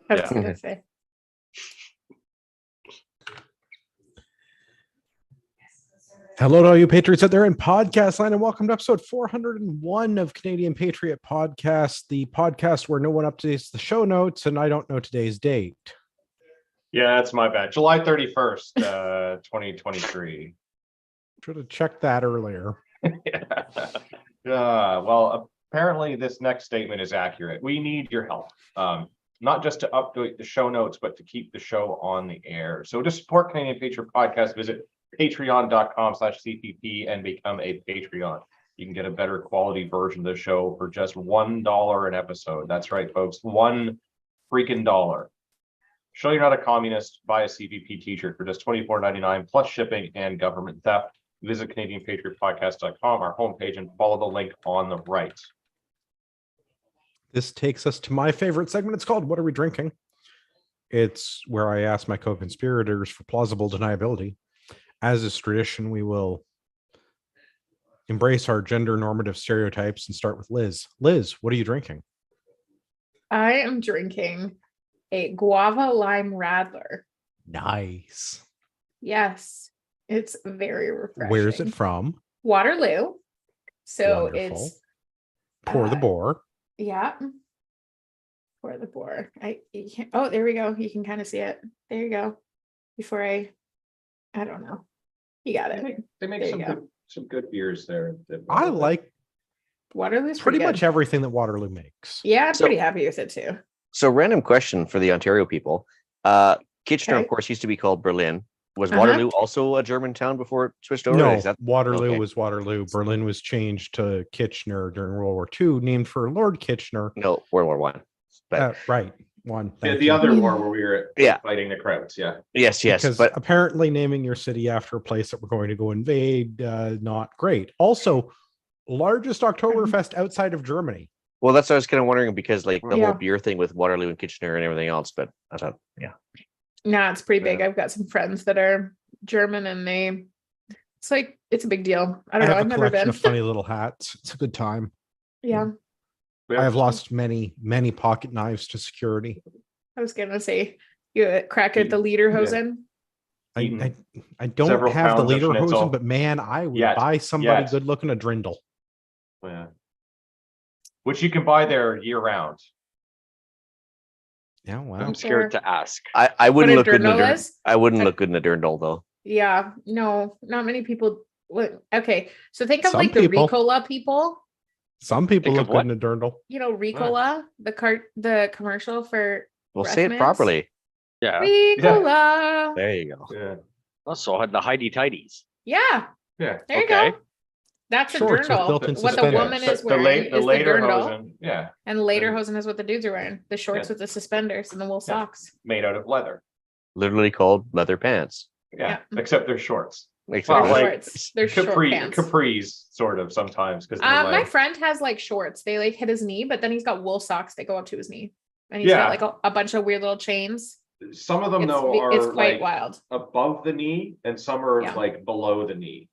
I was gonna say. Hello to all you Patriots out there in podcast land, and welcome to episode 401 of Canadian Patriot Podcast, the podcast where no one updates the show notes, and I don't know today's date. Yeah, that's my bad. July 31st, 2023. Should have checked that earlier. Well, apparently this next statement is accurate. We need your help. Not just to update the show notes, but to keep the show on the air. So to support Canadian Patriot Podcast, visit patreon.com/CPP and become a Patreon. You can get a better quality version of the show for just $1 an episode. That's right, folks. $1 freaking dollar. Show you're not a communist. Buy a CPP t-shirt for just $24.99 plus shipping and government theft. Visit CanadianPatriotPodcast.com, our homepage, and follow the link on the right. This takes us to my favorite segment. It's called What Are We Drinking? It's where I ask my co-conspirators for plausible deniability. As is tradition, we will embrace our gender normative stereotypes and start with Liz. Liz, what are you drinking? I am drinking a guava lime radler. Nice. Yes, it's very refreshing. Where is it from? Waterloo. So Wonderful. it's Pour the boar. Yeah. Pour the boar. Oh, there we go. You can kind of see it. There you go. Before I don't know. You got it. They make some good beers there. I like Waterloo's pretty good. much everything that Waterloo makes. Yeah, I'm pretty happy with it too. So random question for the Ontario people. Kitchener, of course, used to be called Berlin. Was Waterloo also a German town before it switched over? No, Waterloo was Waterloo. Berlin was changed to Kitchener during World War II, named for Lord Kitchener. No, World War One. Right. One. The other war where we were fighting the Krauts, yeah. Yes. Because but apparently naming your city after a place that we're going to go invade, not great. Also, largest Oktoberfest outside of Germany. Well, that's what I was kind of wondering, because like the whole beer thing with Waterloo and Kitchener and everything else, but I thought, No, it's pretty big. I've got some friends that are German and it's a big deal. I don't know. I've never been. Of funny little hats. It's a good time. Yeah. I have lost many, many pocket knives to security. I was gonna say you crack at the lederhosen. I don't have the lederhosen, but man, I would buy somebody good looking a Drindle. Yeah. Which you can buy there year round. Yeah, wow. I'm scared to ask. I wouldn't look good in a I wouldn't look good in a dirndl though. Yeah, no, not many people would. Okay, so think of Some the people. Ricola people. Some people look good in a dirndl. You know, Ricola, the commercial for. Well, say it properly. Yeah. Ricola. There you go. Yeah. Also had the Heidi Tidies. Yeah. Yeah. There you go. That's a Shorts with dirndl. built-in What the suspenders. woman is wearing is the dirndl. Lederhosen, yeah. And the lederhosen is what the dudes are wearing. The shorts with the suspenders and the wool socks. Made out of leather. Literally called leather pants. Yeah. Except they're shorts. Except They're like shorts. They're short pants. Capris, sort of, sometimes. Because my friend has like shorts. They like hit his knee, but then he's got wool socks that go up to his knee. And he's got like a bunch of weird little chains. Some of them, though, are it's quite wild. Above the knee, and some are like below the knee.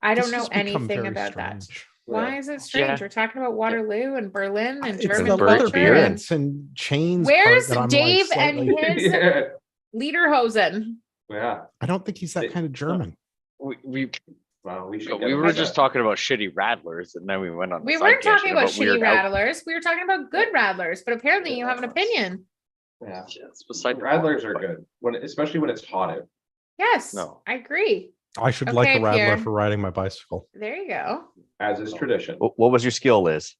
I don't know anything about that. Why is it strange? We're talking about Waterloo and Berlin and German culture and chains. Where's Dave and his lederhosen? Yeah, I don't think he's that kind of German. We were just talking about shitty rattlers, and then we went on. We weren't talking about shitty rattlers. We were talking about good rattlers. But apparently, you have an opinion. Yeah, rattlers are good especially when it's hot out. Yes, I agree. I should like a rattler for riding my bicycle. There you go. As is tradition. What was your skill, Liz?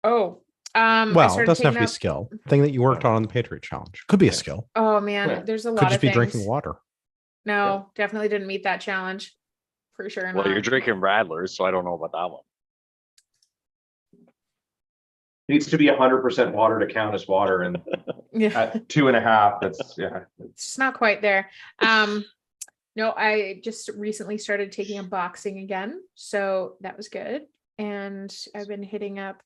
Oh, well, it doesn't have to be a skill. Thing that you worked on the Patriot Challenge could be a skill. Oh man, there's a lot could of just things. be drinking water. No, definitely didn't meet that challenge. For sure. Well, you're drinking rattlers, so I don't know about that one. Needs to be 100% water to count as water, and at 2.5, it's just not quite there. No, I just recently started taking up boxing again, so that was good. And I've been hitting up,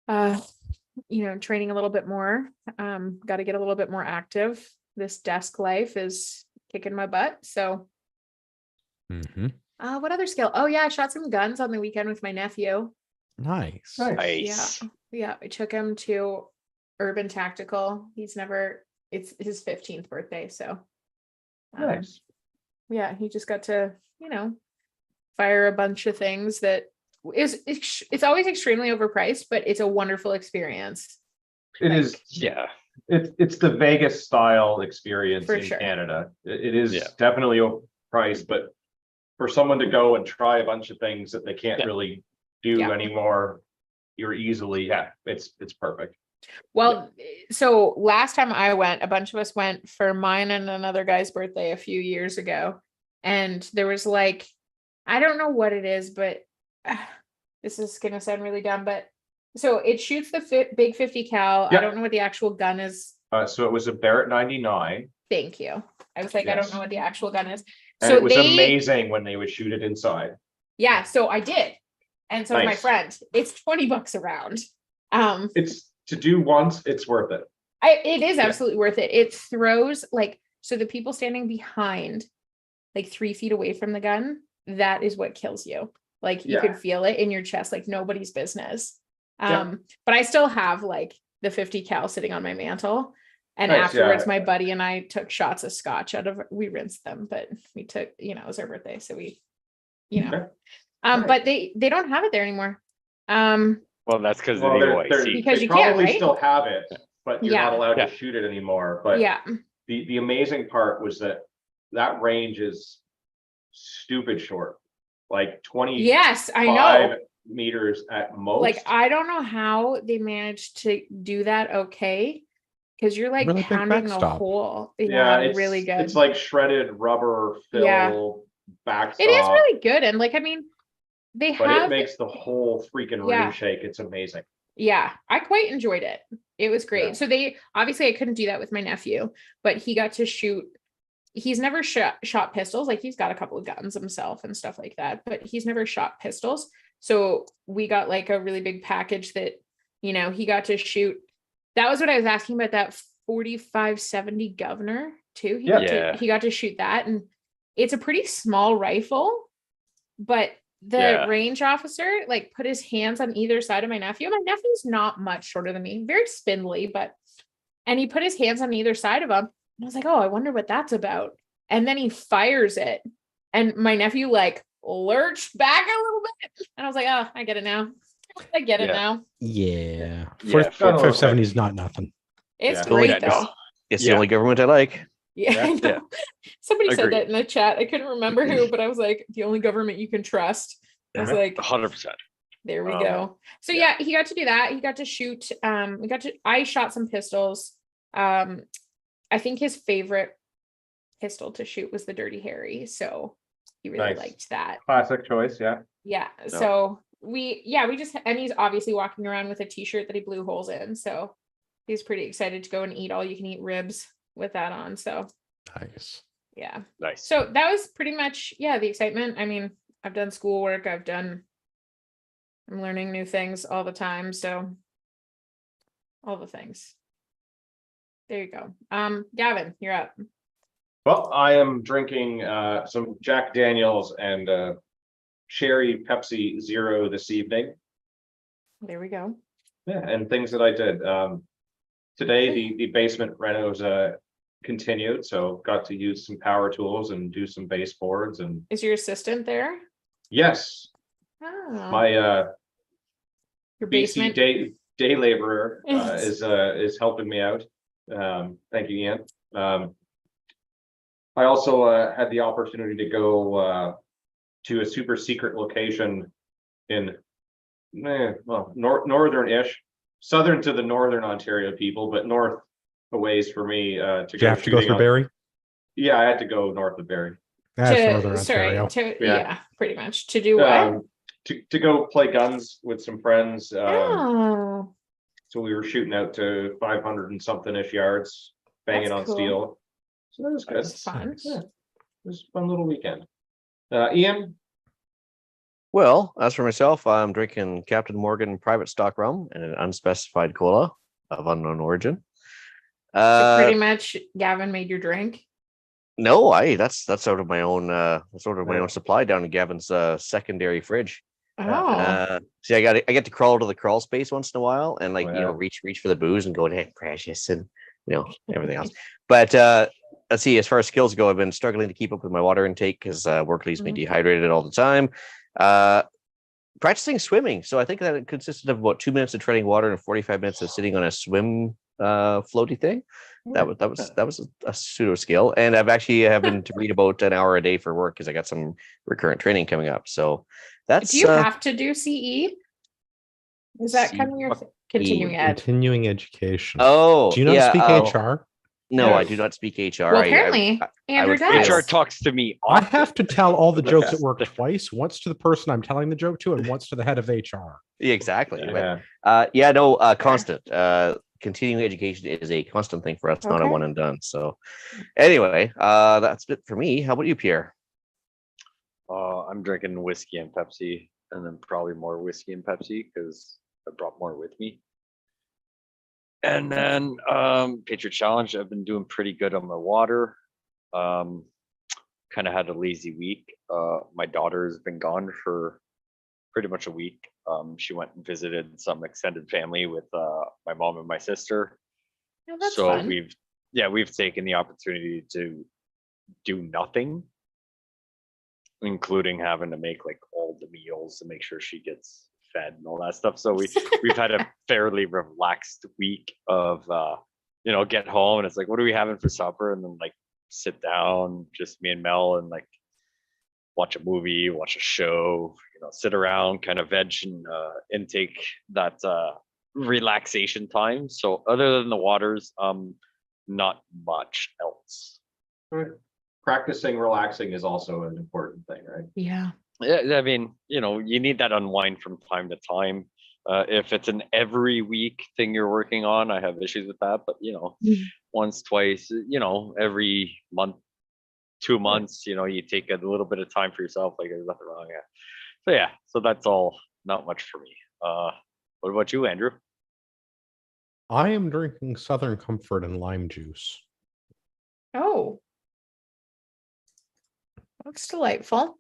training a little bit more. Got to get a little bit more active. This desk life is kicking my butt. So, what other skill? Oh yeah, I shot some guns on the weekend with my nephew. Nice. Yeah. I took him to Urban Tactical. It's his 15th birthday. So Nice. yeah, he just got to, fire a bunch of things that it's always extremely overpriced, but it's a wonderful experience. It is. Yeah. It's the Vegas style experience For in sure. Canada. It is Yeah. definitely overpriced, but for someone to go and try a bunch of things that they can't Yeah. really do Yeah. anymore, it's perfect. Well, so last time I went, a bunch of us went for mine and another guy's birthday a few years ago. And there was like, I don't know what it is, but this is going to sound really dumb, but so it shoots the big 50 cal. Yeah. I don't know what the actual gun is. So it was a Barrett 99, Thank you. I was like, I don't Yes. know what the actual gun is. and So it was they, amazing when they would shoot it inside. yeah, so I did. And so did my Nice. friend. It's $20 a round. It's to do once, it's worth it. It is absolutely worth it. It throws like, so the people standing behind, like 3 feet away from the gun, that is what kills you. Like you Yeah. could feel it in your chest, like nobody's business. Yeah. But I still have like the 50 cal sitting on my mantle. And Nice, afterwards, yeah. my buddy and I took shots of scotch we rinsed them, but we took, it was our birthday. So we, Okay. but they don't have it there anymore. Well, that's because Well, of the they're- OIC. Because they you can't, probably right? still have it, but you're not Yeah. allowed Yeah. to shoot it anymore. But Yeah. the amazing part was that range is stupid short, like 25 Yes, I know. meters at most. Like, I don't know how they managed to do that okay. Because you're like Really big pounding a backstop. hole. yeah, Yeah, it's really good. It's like shredded rubber fill Yeah. backstop. It is really good. And like, I mean, they But have, it makes the whole freaking Yeah. room shake. It's amazing. yeah, I quite enjoyed it. It was great. Yeah. So obviously I couldn't do that with my nephew, but he got to shoot. He's never shot pistols. Like he's got a couple of guns himself and stuff like that, but he's never shot pistols. So we got like a really big package that, he got to shoot. That was what I was asking about, that 4570 Governor too. He got to shoot that, and it's a pretty small rifle, but the range officer like put his hands on either side of my nephew. My nephew's not much shorter than me, very spindly, and he put his hands on either side of him. And I was like, oh, I wonder what that's about. And then he fires it, and my nephew like lurched back a little bit, and I was like, oh, I get it now. I get it now. Yeah. Yeah. 4570 is not nothing. It's Yeah. great Yeah, no. though. It's Yeah. the only government I like. Yeah, I know. Yeah. Somebody said Agreed. that in the chat. I couldn't remember who, but I was like, the only government you can trust. I was like, 100%. there we Um, go. So yeah. yeah, he got to do that. He got to shoot. I shot some pistols. I think his favorite pistol to shoot was the Dirty Harry. So he really Nice. liked that. Classic choice. Yeah. Yeah. So we just, and he's obviously walking around with a t-shirt that he blew holes in. So he's pretty excited to go and eat all you can eat ribs with that on. So Nice. yeah. Nice. So that was pretty much, the excitement. I mean, I've done schoolwork. I'm learning new things all the time. So all the things. There you go. Gavin, you're up. Well, I am drinking some Jack Daniels and cherry Pepsi Zero this evening. There we go. Yeah, and things that I did. Today, the basement renos continued, so got to use some power tools and do some baseboards. And Is your assistant there? yes, Oh, my your BC basement. day laborer Yes. is helping me out. Thank you, Ian. I also had the opportunity to go to a super secret location in northern-ish, southern to the northern Ontario people, but north a ways for me to Did you have to go shooting through on- Barrie? Yeah, I had to go north of Barrie. That's To- Northern sorry, Ontario. yeah, pretty much. To do what? To go play guns with some friends. Oh, So we were shooting out to 500 and something-ish yards, banging That's on cool. steel. So that was good. that's fun. Yeah, it was a fun little weekend. Ian, Well, as for myself, I'm drinking Captain Morgan private stock rum and an unspecified cola of unknown origin. So pretty much Gavin made your drink. No, that's out of my own that's out of my own supply down in Gavin's secondary fridge. Oh, See, I get to crawl to the crawl space once in a while and like, Oh, you know, yeah. reach for the booze and go, hey, precious, and you know, everything else. But let's see, as far as skills go, I've been struggling to keep up with my water intake because work leaves me dehydrated all the time. Practicing swimming. So I think that it consisted of about 2 minutes of treading water and 45 minutes of sitting on a swim floaty thing. That was a pseudo skill. And I've actually having to read about an hour a day for work because I got some recurrent training coming up. So that's do you have to do CE? Is that kind of your continuing ed? Continuing education. Oh, Do you not yeah, speak HR? No, Yeah. I do not speak HR. Well, apparently, Andrew would does. HR talks to me. I Often. have to tell all the jokes at work twice, once to the person I'm telling the joke to and once to the head of HR. Exactly. Yeah. But, constant. Continuing education is a constant thing for us, not a Okay. one and done. So anyway, that's it for me. How about you, Pierre? I'm drinking whiskey and Pepsi, and then probably more whiskey and Pepsi because I brought more with me. And then Patriot Challenge, I've been doing pretty good on my water. Kind of had a lazy week. My daughter has been gone for pretty much a week. She went and visited some extended family with my mom and my sister. Oh, that's So fun. we've taken the opportunity to do nothing, including having to make like all the meals to make sure she gets fed and all that stuff. So we've had a fairly relaxed week of get home and it's like, what are we having for supper? And then like sit down, just me and Mel, and like watch a movie, watch a show, sit around, kind of veg and intake that relaxation time. So other than the waters, not much else. Practicing relaxing is also an important thing, right? Yeah. Yeah, I mean, you need that unwind from time to time. If it's an every week thing you're working on, I have issues with that. But once, twice, every month, 2 months, you take a little bit of time for yourself. Like there's nothing wrong. So that's all. Not much for me. What about you, Andrew? I am drinking Southern Comfort and lime juice. Oh, looks delightful.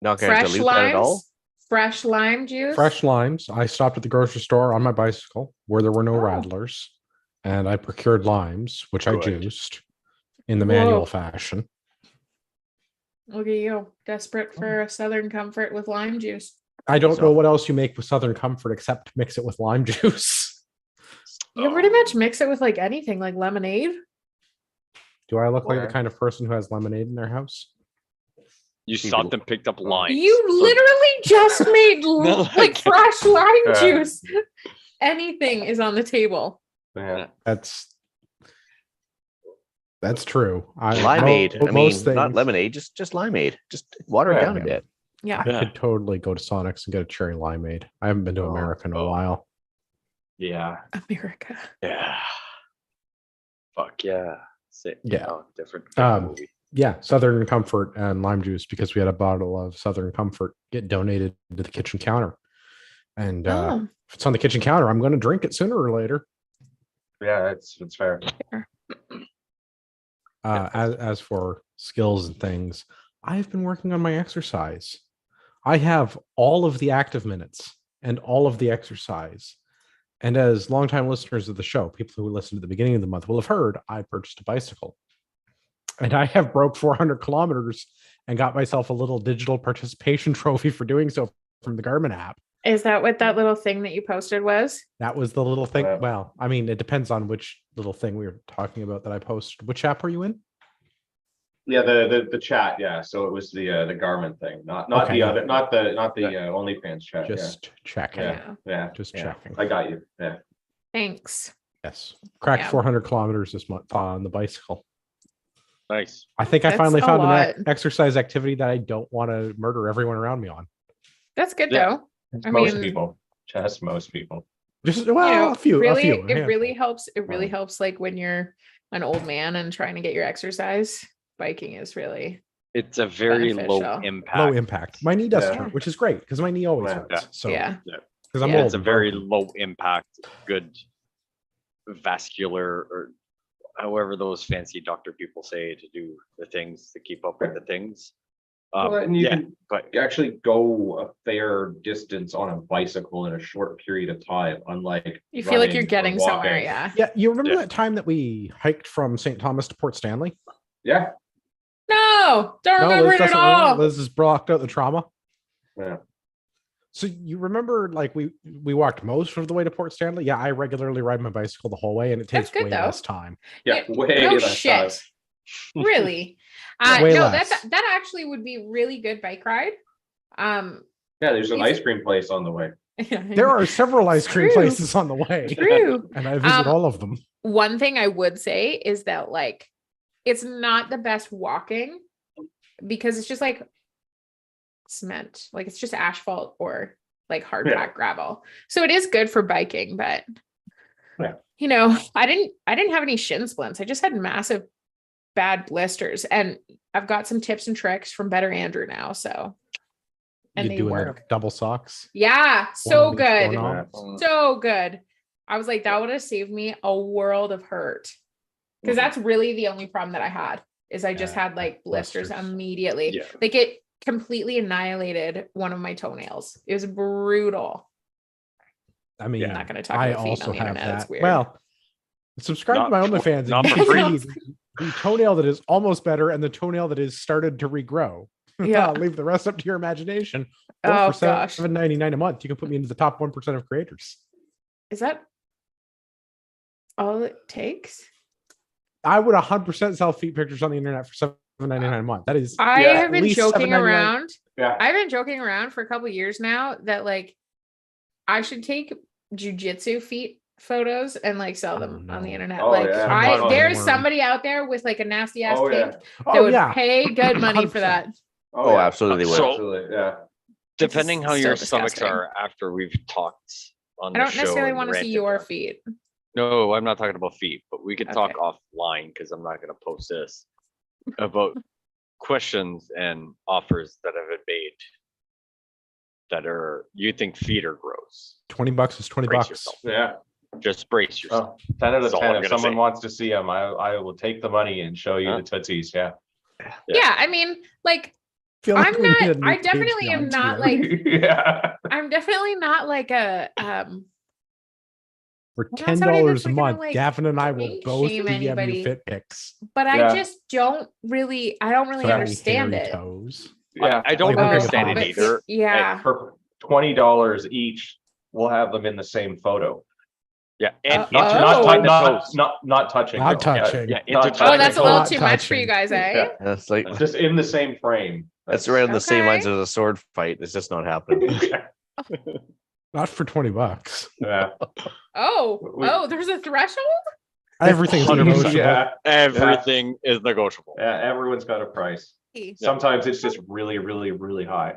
Not going to Fresh dilute that at all. limes, fresh lime juice. Fresh limes. I stopped at the grocery store on my bicycle where there were no Oh. rattlers, and I procured limes, which I Good. juiced in the Whoa. manual fashion. Look at you, desperate for a Southern Comfort with lime juice. I don't know what else you make with Southern Comfort except mix it with lime juice. You can pretty much mix it with like anything, like lemonade. Do I look like Where? the kind of person who has lemonade in their house? You stopped and picked up limes. You literally just made like fresh lime Yeah. juice. Anything is on the table. Yeah. That's true. Limeade. I most mean, not things- lemonade, just limeade. Just water it Yeah. down a bit. Yeah. I could totally go to Sonic's and get a cherry limeade. I haven't been to America in a while. Yeah. America. Yeah. Fuck yeah. Yeah. Different movie. Yeah, Southern Comfort and lime juice because we had a bottle of Southern Comfort get donated to the kitchen counter. And if it's on the kitchen counter, I'm going to drink it sooner or later. Yeah, it's fair. As for skills and things, I've been working on my exercise. I have all of the active minutes and all of the exercise. And as longtime listeners of the show, people who listened at the beginning of the month will have heard, I purchased a bicycle. And I have broke 400 kilometers and got myself a little digital participation trophy for doing so from the Garmin app. Is that what that little thing that you posted was? That was the little thing. Yeah. Well, I mean, it depends on which little thing we were talking about that I posted. Which app are you in? Yeah, the chat. Yeah, so it was the Garmin thing, not Okay, the yeah. other, not the OnlyFans chat. Just checking. Yeah, Just yeah. checking. I got you. Yeah. Thanks. Yes. Cracked Yeah. 400 kilometers this month on the bicycle. Nice. I think I That's finally a found an lot. exercise activity that I don't want to murder everyone around me on. That's good Yeah. though. I Most mean, people. Just most people. Just you well, know, a few. really, a it handful. really helps. It really Right. helps like when you're an old man and trying to get your exercise. Biking is really It's a very low Beneficial. impact. Low impact. My knee doesn't Yeah. hurt, which is great because my knee always Yeah. hurts. So yeah. because I'm Yeah. old. It's a and very broken. low impact, good vascular, or however those fancy doctor people say to do the things to keep up with the things. And you Yeah, can but actually go a fair distance on a bicycle in a short period of time, unlike You feel like you're running or getting somewhere, walking. yeah. Yeah, you remember Yeah. that time that we hiked from St. Thomas to Port Stanley? Yeah. No, don't No, remember Liz it at doesn't remember. all. Liz has blocked out the trauma. Yeah. So you remember, like we walked most of the way to Port Stanley. Yeah, I regularly ride my bicycle the whole way, and it That's takes good, way though. less time. Yeah. Yeah, Way no less time. shit. Really? Way No, less. that actually would be really good bike ride. Yeah, there's an He's- ice cream place on the way. There are several ice cream True. places on the way, True. and I visit all of them. One thing I would say is that like it's not the best walking because it's just like cement, like it's just asphalt or like hard Yeah. packed gravel. So it is good for biking, but Yeah. you know, I didn't have any shin splints. I just had massive bad blisters, and I've got some tips and tricks from Better Andrew now. So and You they doing the work. double socks? Yeah, so One on each good. doorknob? So good. I was like, that would have saved me a world of hurt. Because that's really the only problem that I had is I just Yeah, had like blisters blisters. immediately. Yeah. Like it completely annihilated one of my toenails. It was brutal. I mean, I'm not going to talk I about feet also on the have internet. It's that. weird. Well, subscribe to Not my for- OnlyFans. not and for you free. can see the toenail that is almost better and the toenail that is started to regrow. Yeah. I'll leave the rest up to your imagination. Or Oh for gosh. $7.99 a month, you can put me into the top 1% of creators. Is that all it takes? I would 100% sell feet pictures on the internet for $7.99 a month. That is I Yeah, have at been least joking $7.99. around. Yeah. I've been joking around for a couple years now that like I should take jujitsu feet photos and like sell them Oh, on the no. internet. Oh, like yeah. there's Worm. somebody out there with like a nasty ass Oh, kink yeah. that Oh, would yeah. pay good money for 100%. that. Oh, yeah. absolutely they would. So- Absolutely. Yeah. depending how so your stomachs disgusting. are after we've talked on I the don't show necessarily and want to see ranted your them. feet. No, I'm not talking about feet, but we could talk Okay. offline because I'm not going to post this about questions and offers that have been made that are you think feet are gross. $20 is $20 Brace bucks. yourself. Yeah. Just brace yourself. Oh, 10 out of That's all 10. I'm If gonna someone say. wants to see them, I will take the money and show you Huh? the tootsies. Yeah. Yeah, I mean, like Feel I'm we need not- a new I definitely am Patreon not, tier. like- Yeah. I'm definitely not like a For I'm not somebody $10 that's a like gonna, month, like, Gavin and I will kink both shame DM anybody. you fit pics. but I Yeah. just don't really Sorry, understand hairy it. toes. Yeah. I don't Like, we're understand gonna it but either. yeah. For $20 each, we'll have them in the same photo. Yeah, and Oh. intertwine the toes. Not touching. Not though. touching. Yeah, Not intertwine Oh, the that's a toes. little Not too much for you touching. guys, eh? Yeah. That's like Just in the same frame. that's around the same lines Okay. as a sword fight. It's just not happening. Not for $20. Yeah. Oh, there's a threshold? Everything's 100%. negotiable. Yeah. Everything is negotiable. Yeah. Everyone's got a price. Sometimes it's just really, really, really high.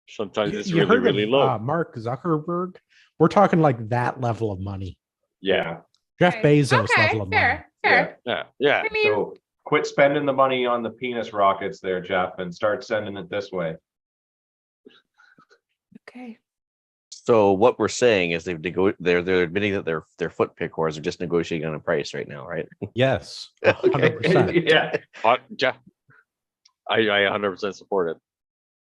Sometimes it's You really, heard really of low. Mark Zuckerberg? We're talking like that level of money. Yeah, Jeff Okay. Bezos Okay, level of money. fair. yeah. I mean, So quit spending the money on the penis rockets there, Jeff, and start sending it this way. okay. So what we're saying is they're admitting that their foot pick whores are just negotiating on a price right now, right? Yes. Okay. 100%. Yeah. Yeah. I 100% support it.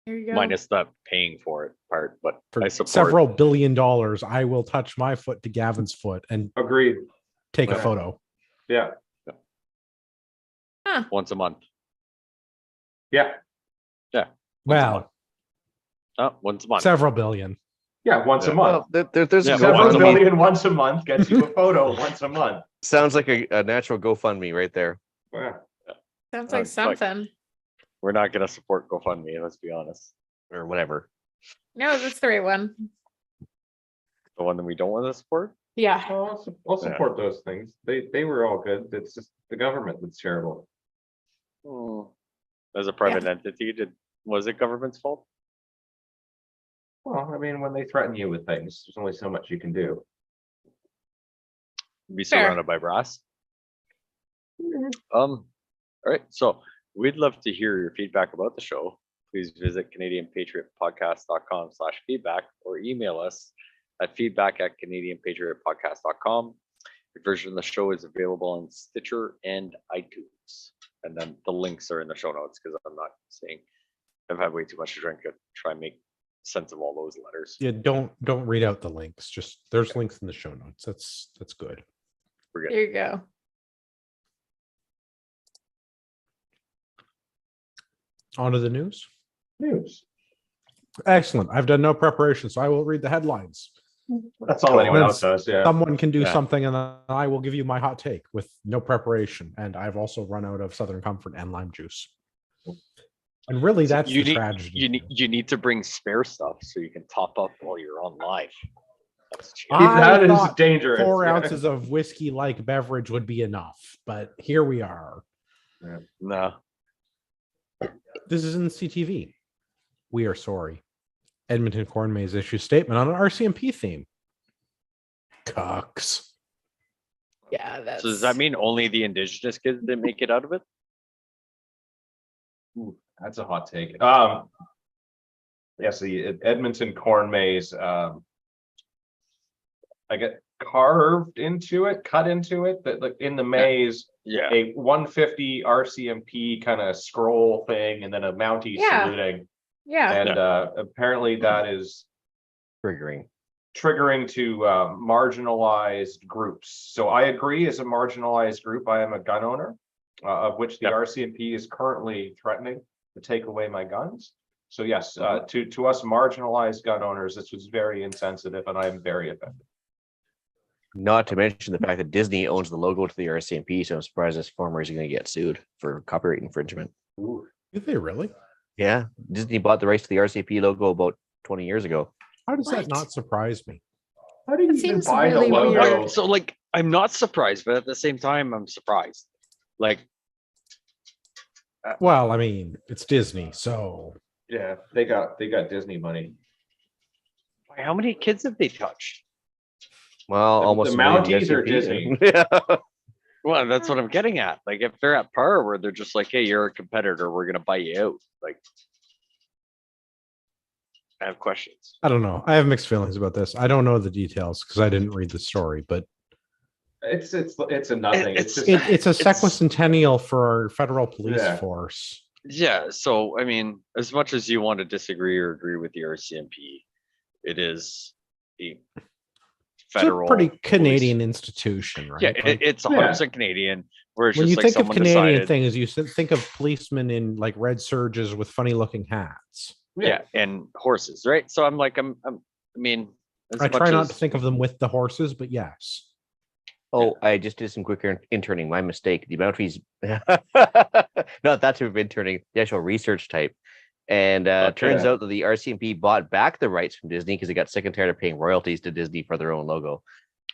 Here you go. Minus the paying for it part, but For I support several billion dollars, I will touch my foot to Gavin's foot and Agreed. take a Yeah. photo. Yeah. once a month. Yeah. Well, Once a month. several billion. Yeah. Once a Yeah. month. Well, there's a Yeah, Several once a GoFundMe. month. billion once a month gets you a photo once a month. Sounds like a natural GoFundMe right there. Yeah. Sounds like It's like- something. We're not going to support GoFundMe, let's be honest. Or whatever. No, that's the right one. The one that we don't want to support? Yeah. I'll support those things. They were all good. It's just the government that's terrible. As a private entity, was it government's fault? Well, I mean, when they threaten you with things, there's only so much you can do. Be Fair. surrounded by brass? All right, so we'd love to hear your feedback about the show. Please visit CanadianPatriotPodcast.com/feedback or email us at feedback@CanadianPatriotPodcast.com. Your version of the show is available on Stitcher and iTunes. And then the links are in the show notes because I'm not saying I've had way too much to drink to try and make sense of all those letters. Yeah, don't read out the links. Just there's links in the show notes. That's good. We're good. There you go. On to the news. News. Excellent. I've done no preparation, so I will read the headlines. That's all anyone else does. Yeah. Someone can do Yeah. something, and then I will give you my hot take with no preparation. And I've also run out of Southern Comfort and lime juice. And really, So that's you the need tragedy. you need to bring spare stuff so you can top up while you're on live. That's That is thought dangerous. 4 Yeah. ounces of whiskey-like beverage would be enough, but here we are. no. This is in CTV. We are sorry. Edmonton Corn Maze issues statement on an RCMP theme. Cucks. Yeah, that's. So does that mean only the indigenous kids didn't make it out of it? Ooh, that's a hot take. Yes, the Edmonton corn maze. I get carved into it, cut into it. That like in the maze, Yeah. a 150 RCMP kind of scroll thing, and then a Mountie Yeah. saluting. Yeah. And apparently that is Triggering. triggering to marginalized groups. So I agree, as a marginalized group, I am a gun owner, of which the Yep. RCMP is currently threatening to take away my guns. So yes, to us marginalized gun owners, this was very insensitive, and I'm very offended. Not to mention the fact that Disney owns the logo to the RCMP, so I'm surprised this farmer is going to get sued for copyright infringement. Ooh. Did they really? Yeah, Disney bought the rights to the RCMP logo about 20 years ago. How does that What? not surprise me? How do you It even seems buy really the logo? weird. So like I'm not surprised, but at the same time I'm surprised. Like Well, I mean, it's Disney, so Yeah, they got Disney money. how many kids have they touched? Well, The- almost the as many Mounties as or RCMP. Disney? Yeah. Well, that's what I'm getting at. Like if they're at par where they're just like, hey, you're a competitor, we're gonna buy you out. Like I have questions. I don't know. I have mixed feelings about this. I don't know the details because I didn't read the story, but It's a nothing. It's just it's a It's- sequicentennial for our federal police Yeah. force. Yeah, so I mean, as much as you want to disagree or agree with the RCMP, it is a It's a federal pretty police- Canadian institution, right? Yeah, Like, it's 100% Canadian. Where it's when just you like think of someone Canadian decided, things, you think of policemen in like red serges with funny looking hats. yeah, and horses, right? So I'm like, I mean, as I much try not as- to think of them with the horses, but yes. Oh, I just did some quick interning. My mistake. The Mounties, not that type of interning, the actual research type. And turns Okay. out that the RCMP bought back the rights from Disney because they got sick and tired of paying royalties to Disney for their own logo.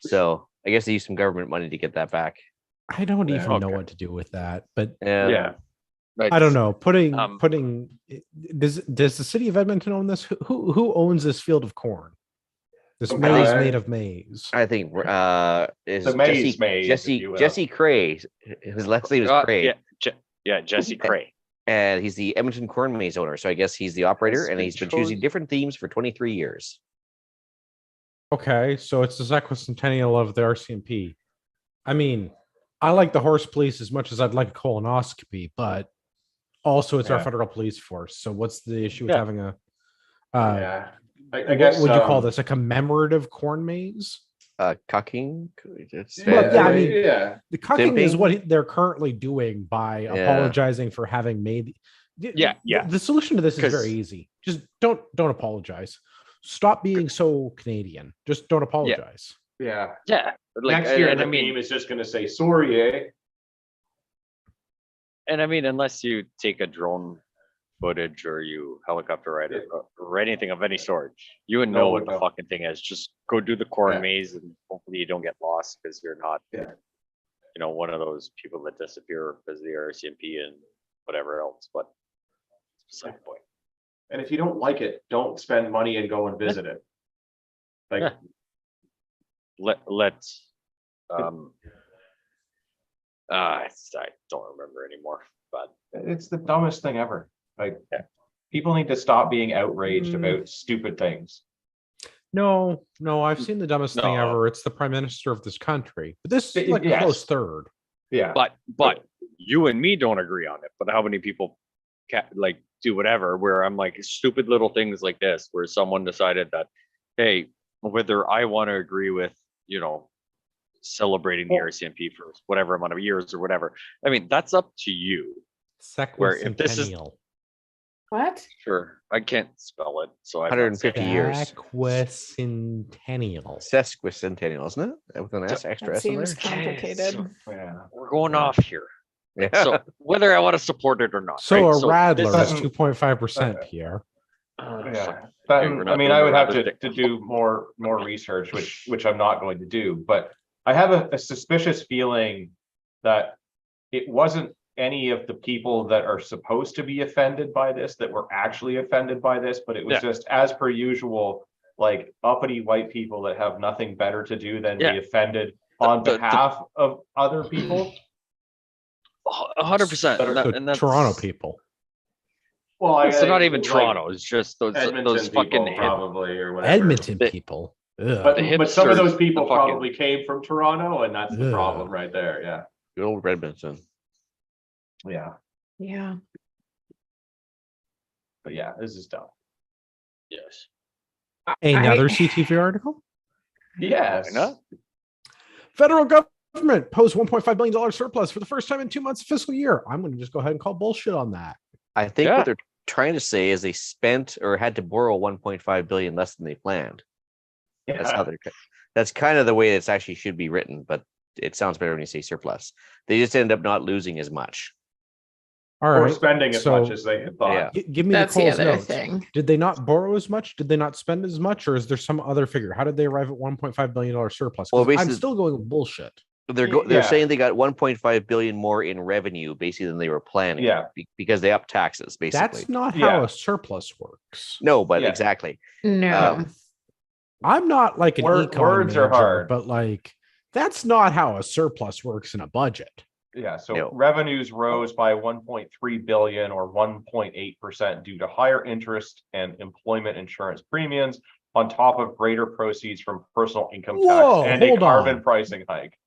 So I guess they used some government money to get that back. I don't Yeah, even know okay. what to do with that, but yeah. I don't know. Putting Um, does the city of Edmonton own this? Who owns this field of corn? This Okay. maze made of maize. I think is The maze maze, if you will. Jesse Cray. His last name is Cray, Yeah, Jesse Cray. and he's the Edmonton Corn Maze owner. So I guess he's the operator, That's and been he's been choosing chosen. different themes for 23 years. Okay, so it's the sequicentennial of the RCMP. I mean, I like the horse police as much as I'd like a colonoscopy, but also it's our Yeah. federal police force. So what's the issue with Yeah. having a Yeah. I what guess would you call this? A commemorative corn maze? Cucking. It's Well, yeah, I mean, yeah. The cucking is Simping? what they're currently doing by Yeah. apologizing for having made. Yeah, yeah. The solution to this is 'Cause- very easy. Just don't apologize. Stop being so Canadian. Just don't apologize. Yeah. Yeah, like, Next year, and the I mean, meme is just going to say sorry, eh? and I mean, unless you take a drone footage or you helicopter ride it or anything of any sort, you would No know one what the know. fucking thing is. Just go do the corn Yeah. maze and hopefully you don't get lost because you're not, Yeah. one of those people that disappear because of the RCMP and whatever else. But it's beside the point. And if you don't like it, don't spend money and go and visit it. Like, Yeah. Let's I don't remember anymore, but it's the dumbest thing ever. Like, Yeah. people need to stop being outraged Mm. about stupid things. No, I've seen the dumbest thing No. ever. It's the prime minister of this country. But this is Y- like a yes. close third. Yeah. but you and me don't agree on it. But how many people do whatever, where I'm like stupid little things like this, where someone decided that, hey, whether I want to agree with, celebrating the RCMP for whatever amount of years or whatever. I mean, that's up to you. Where if this is Sequicentennial. What? sure, I can't spell it, so I 150 years. Sequicentennial. Sesquicentennial, isn't it? With an S, extra That S in there. seems complicated. Yeah. We're going Yeah. off here. Yeah. So whether I want to support it or not. So right? a Radler this is 2.5%, Pierre. Yeah. Okay, we're not I mean, doing I the would have rabbit to dick. do more research, which I'm not going to do, but I have a suspicious feeling that it wasn't any of the people that are supposed to be offended by this that were actually offended by this, but it was Yeah. just as per usual, like uppity white people that have nothing better to do than Yeah. be offended on The- behalf of other people. 100%. So And that's Toronto people. Well, It's not even like Toronto. It's just those Edmonton fucking people probably or whatever. Edmonton The- people. But, Ugh. but some of those hipsters, people the fucking- probably came from Toronto, and that's the Ugh. problem right there. Yeah. Good old Redmondson. Yeah. Yeah. But yeah, this is dumb. Yes. Another CTV article. Yes. Why not? Federal government posts $1.5 billion surplus for the first time in 2 months of fiscal year. I'm going to just go ahead and call bullshit on that. I think Yeah. what they're trying to say is they spent or had to borrow 1.5 billion less than they planned. That's how they're. That's kind of the way it's actually should be written, but it sounds better when you say surplus. They just end up not losing as much. All Or right. spending as so- much as they had thought. Yeah. Give me That's the the Coles other notes. thing. Did they not borrow as much? Did they not spend as much? Or is there some other figure? How did they arrive at $1.5 billion surplus? 'Cause Well, I'm basically- still going with bullshit. They're Yeah. saying they got 1.5 billion more in revenue basically than they were planning. Yeah. Because they upped taxes basically. That's not Yeah. how a surplus works. No, but Yeah. exactly. No. I'm not like an econ Words are major, hard. but like that's not how a surplus works in a budget. Yeah, so No. revenues rose by 1.3 billion or 1.8% due to higher interest and employment insurance premiums on top of greater proceeds from personal income tax Whoa, and a hold carbon on. pricing hike.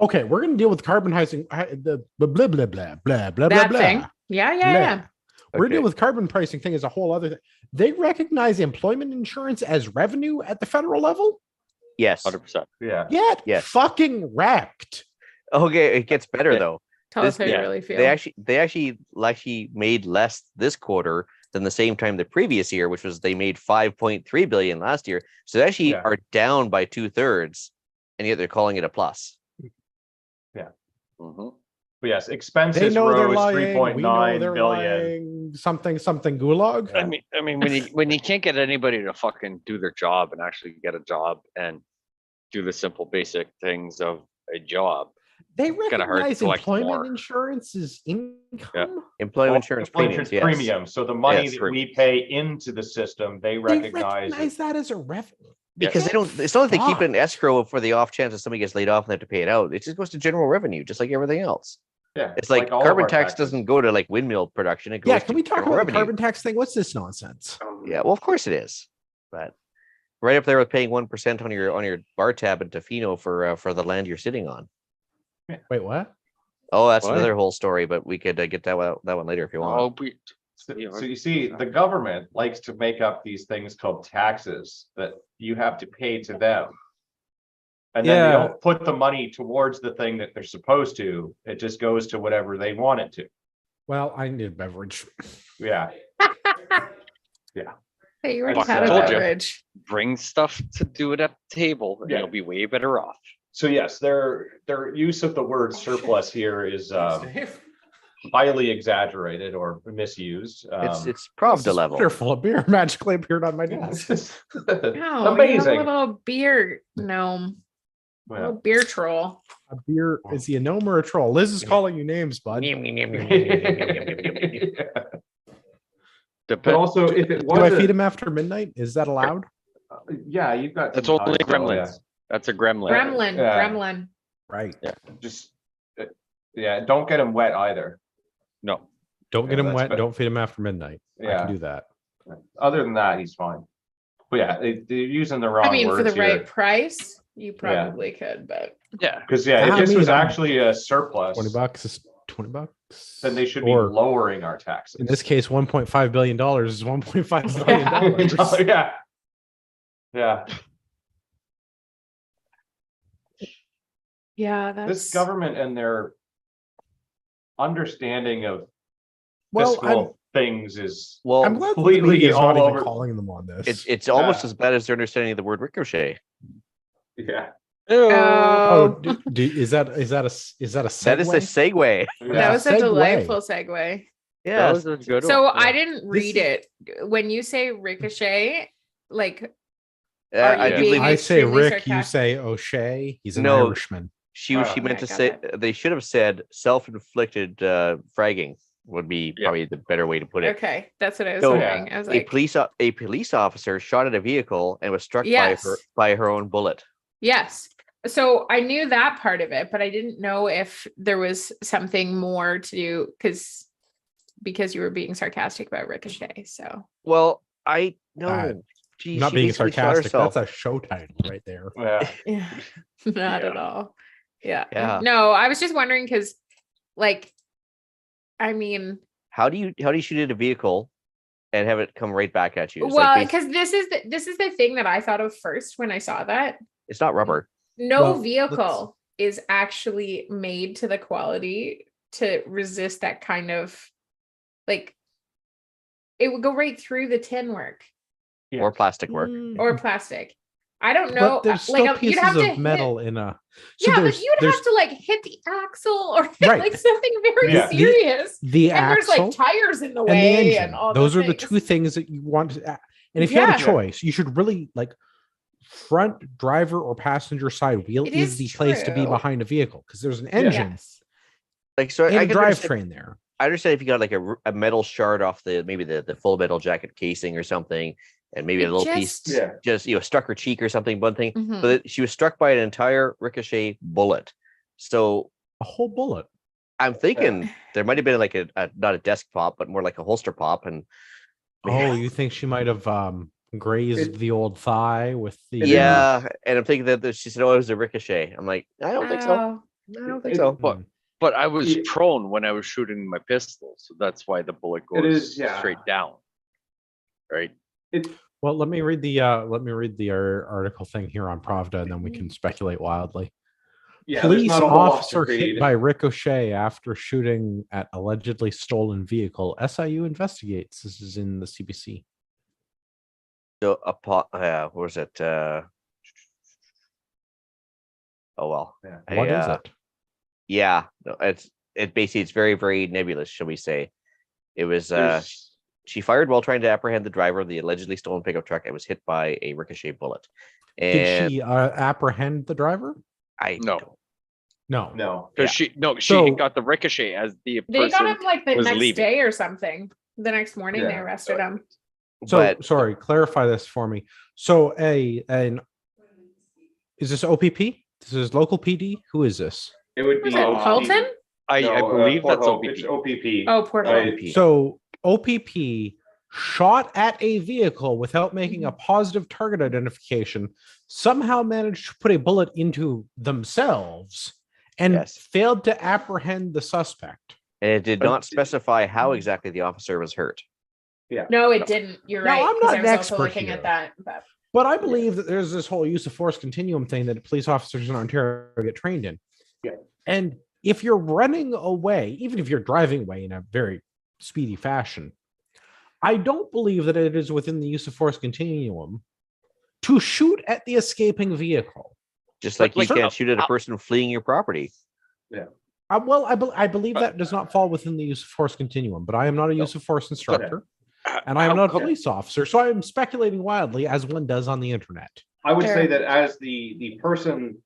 Okay, we're going to deal with carbon pricing. The blah blah blah blah blah blah That blah. thing. Yeah, yeah, Blah. yeah. We're going to Okay. deal with carbon pricing thing as a whole other thing. They recognize employment insurance as revenue at the federal level. Yes. 100%. Yeah. Get Yes. fucking wrecked. Okay, it gets better Yeah. though. Tell us This- how you yeah, really feel. They actually made less this quarter than the same time the previous year, which was they made 5.3 billion last year. So they actually Yeah. are down by 2/3, and yet they're calling it a plus. Mhm. But yes, They expenses know they're rose lying. We know 3.9 they're billion. lying. Something gulag. Yeah. I mean, when you can't get anybody to fucking do their job and actually get a job and do the simple basic things of a job, They kinda hard to recognize collect employment more. insurance as income. Employment Well, insurance employment premiums, yes. premium. So the money Yes, that right. we pay into the system, they They recognize. recognize that as a revenue. Because they don't. It's not like they keep it in escrow for the off chance that somebody gets laid off and they have to pay it out. It just goes to general revenue, just like everything else. Yeah, It's like all of carbon our tax taxes. doesn't go to like windmill production. It goes Yeah, to can we talk general about the revenue. carbon tax thing? What's this nonsense? Yeah, well, of course it is, but right up there with paying 1% on your bar tab in Tofino for the land you're sitting on. Wait, what? Oh, that's What? another whole story, but we could get that one later if you want. oh, we, So Yeah, so you see, the government likes to make up these things called taxes that you have to pay to them. And then they Yeah. don't put the money towards the thing that they're supposed to. It just goes to whatever they want it to. Well, I need a beverage. Yeah. Hey, you already I had a told you. beverage. bring stuff to do it at the table, and Yeah. you'll be way better off. So yes, their use of the word surplus here is highly exaggerated or misused. It's Pravda This level. water full of beer magically appeared on my desk. No, you have a amazing. little beer gnome, a Well, little beer troll. A beer is he a gnome or a troll? Liz is calling you names, bud. But Dep- also, if it Do I was feed him after midnight? Is that allowed? yeah, you've got. That's some only time, so, gremlins. That's a gremlin. Gremlin, Yeah. gremlin. Right. Just, yeah, don't get him wet either. No. Don't get Yeah, him that's wet. better. Don't feed him after midnight. I Yeah. can do that. Other than that, he's fine. But yeah, they're using the wrong I mean, for the words right here. price, you probably could, but Yeah. Because yeah, I if this mean, was I'm- actually a surplus, $20 is $20. then they should be Or lowering our taxes. in this case, $1.5 billion is $1.5 billion. Yeah. Yeah. Yeah, that's This government and their understanding of Well, fiscal things is Well, I'm glad that the completely media is not all even over. calling them on this. it's almost Yeah. as bad as their understanding of the word ricochet. Yeah. Oh, oh, is that a segue? That is a segue. that Yeah. was a Segue. delightful segue. That Yeah. was a good So one. I Yeah. didn't read is- it. When you say ricochet, like Uh, Are I you believe being I say extremely Rick, you sarcastic? say O'Shea. He's an No. Irishman. she Oh, meant yeah, to got say they should have said self-inflicted fragging would be Yeah. probably the better way to put it. okay, that's what I was So, wondering. I was like, A police officer shot at a vehicle and was struck Yes. by her own bullet. yes. So I knew that part of it, but I didn't know if there was something more to do because you were being sarcastic about ricochet. So Well, I know. Uh, Geez, Not she being basically shot sarcastic. herself. That's a show title right there. Yeah. yeah, not at all. Yeah. Yeah. No, I was just wondering because, like, I mean, How do you shoot at a vehicle and have it come right back at you? It's well, like because this is the thing that I thought of first when I saw that. it's not rubber. No Well, vehicle is actually made to the quality to resist that kind of, like, it would go right through the tin work Or plastic work. or plastic. I don't know. But there's like, still you'd have pieces to of metal hit, in a. yeah, but there's- you'd there's have to like hit the axle or hit Right. like something very Yeah. serious. the And there's axle like tires in the and the way engine. and all Those are the things. two things that you want to. And if you had Yeah. a choice, you should really like front driver or passenger side wheel It is is the place to be true. behind a vehicle because there's an engine Yes. Like so, and I a can understand, drivetrain there. I understand if you got like a metal shard off the full metal jacket casing or something, and maybe It a little piece just- Yeah. just struck her cheek or something. One thing, Mhm. but she was struck by an entire ricochet bullet. So A whole bullet. I'm thinking there might have been like a not a desk pop, but more like a holster pop. And Oh, you think she might have grazed the old thigh with the yeah, and I'm thinking that she said, "Oh, it was a ricochet." I'm like, I don't think so. Oh, I don't think so. But but I was prone when I was shooting my pistol, so that's why the bullet It goes is, yeah. straight down. Right. Well, let me read the article thing here on Pravda, and then we can speculate wildly. Yeah. there's Police not a whole lot to officer hit read. by ricochet after shooting at allegedly stolen vehicle. SIU investigates. This is in the CBC. So what was it? Oh well. Yeah. What is it? Yeah, no, it's very, very nebulous, shall we say. It was There's- she fired while trying to apprehend the driver of the allegedly stolen pickup truck and was hit by a ricochet bullet. And Did she apprehend the driver? I No. don't- No. No. Because she So- got the ricochet as the they got person. him like the was next leaving. day or something. The next morning they Yeah. arrested him. So but sorry, clarify this for me. So is this OPP? This is local PD? Who is this? It would be Was it Colton? I No, believe Port that's Hope. OPP. It's OPP. Oh, Port Right. Hope. So OPP shot at a vehicle without making a positive target identification, somehow managed to put a bullet into themselves and Yes. failed to apprehend the suspect. and it did not specify how exactly the officer was hurt. No, it didn't. You're No, right. I'm 'cause not I an was also expert looking here. at that. But But I believe that there's this whole use of force continuum thing that police officers in Ontario get trained in. Yeah. And if you're running away, even if you're driving away in a very speedy fashion, I don't believe that it is within the use of force continuum to shoot at the escaping vehicle. Just like Like, you can't shoot at a person fleeing your property. I believe that does not fall within the use of force continuum, but I am not a use of force instructor and I am not a police officer. So I am speculating wildly as one does on the internet. I would Fair. say that as the person,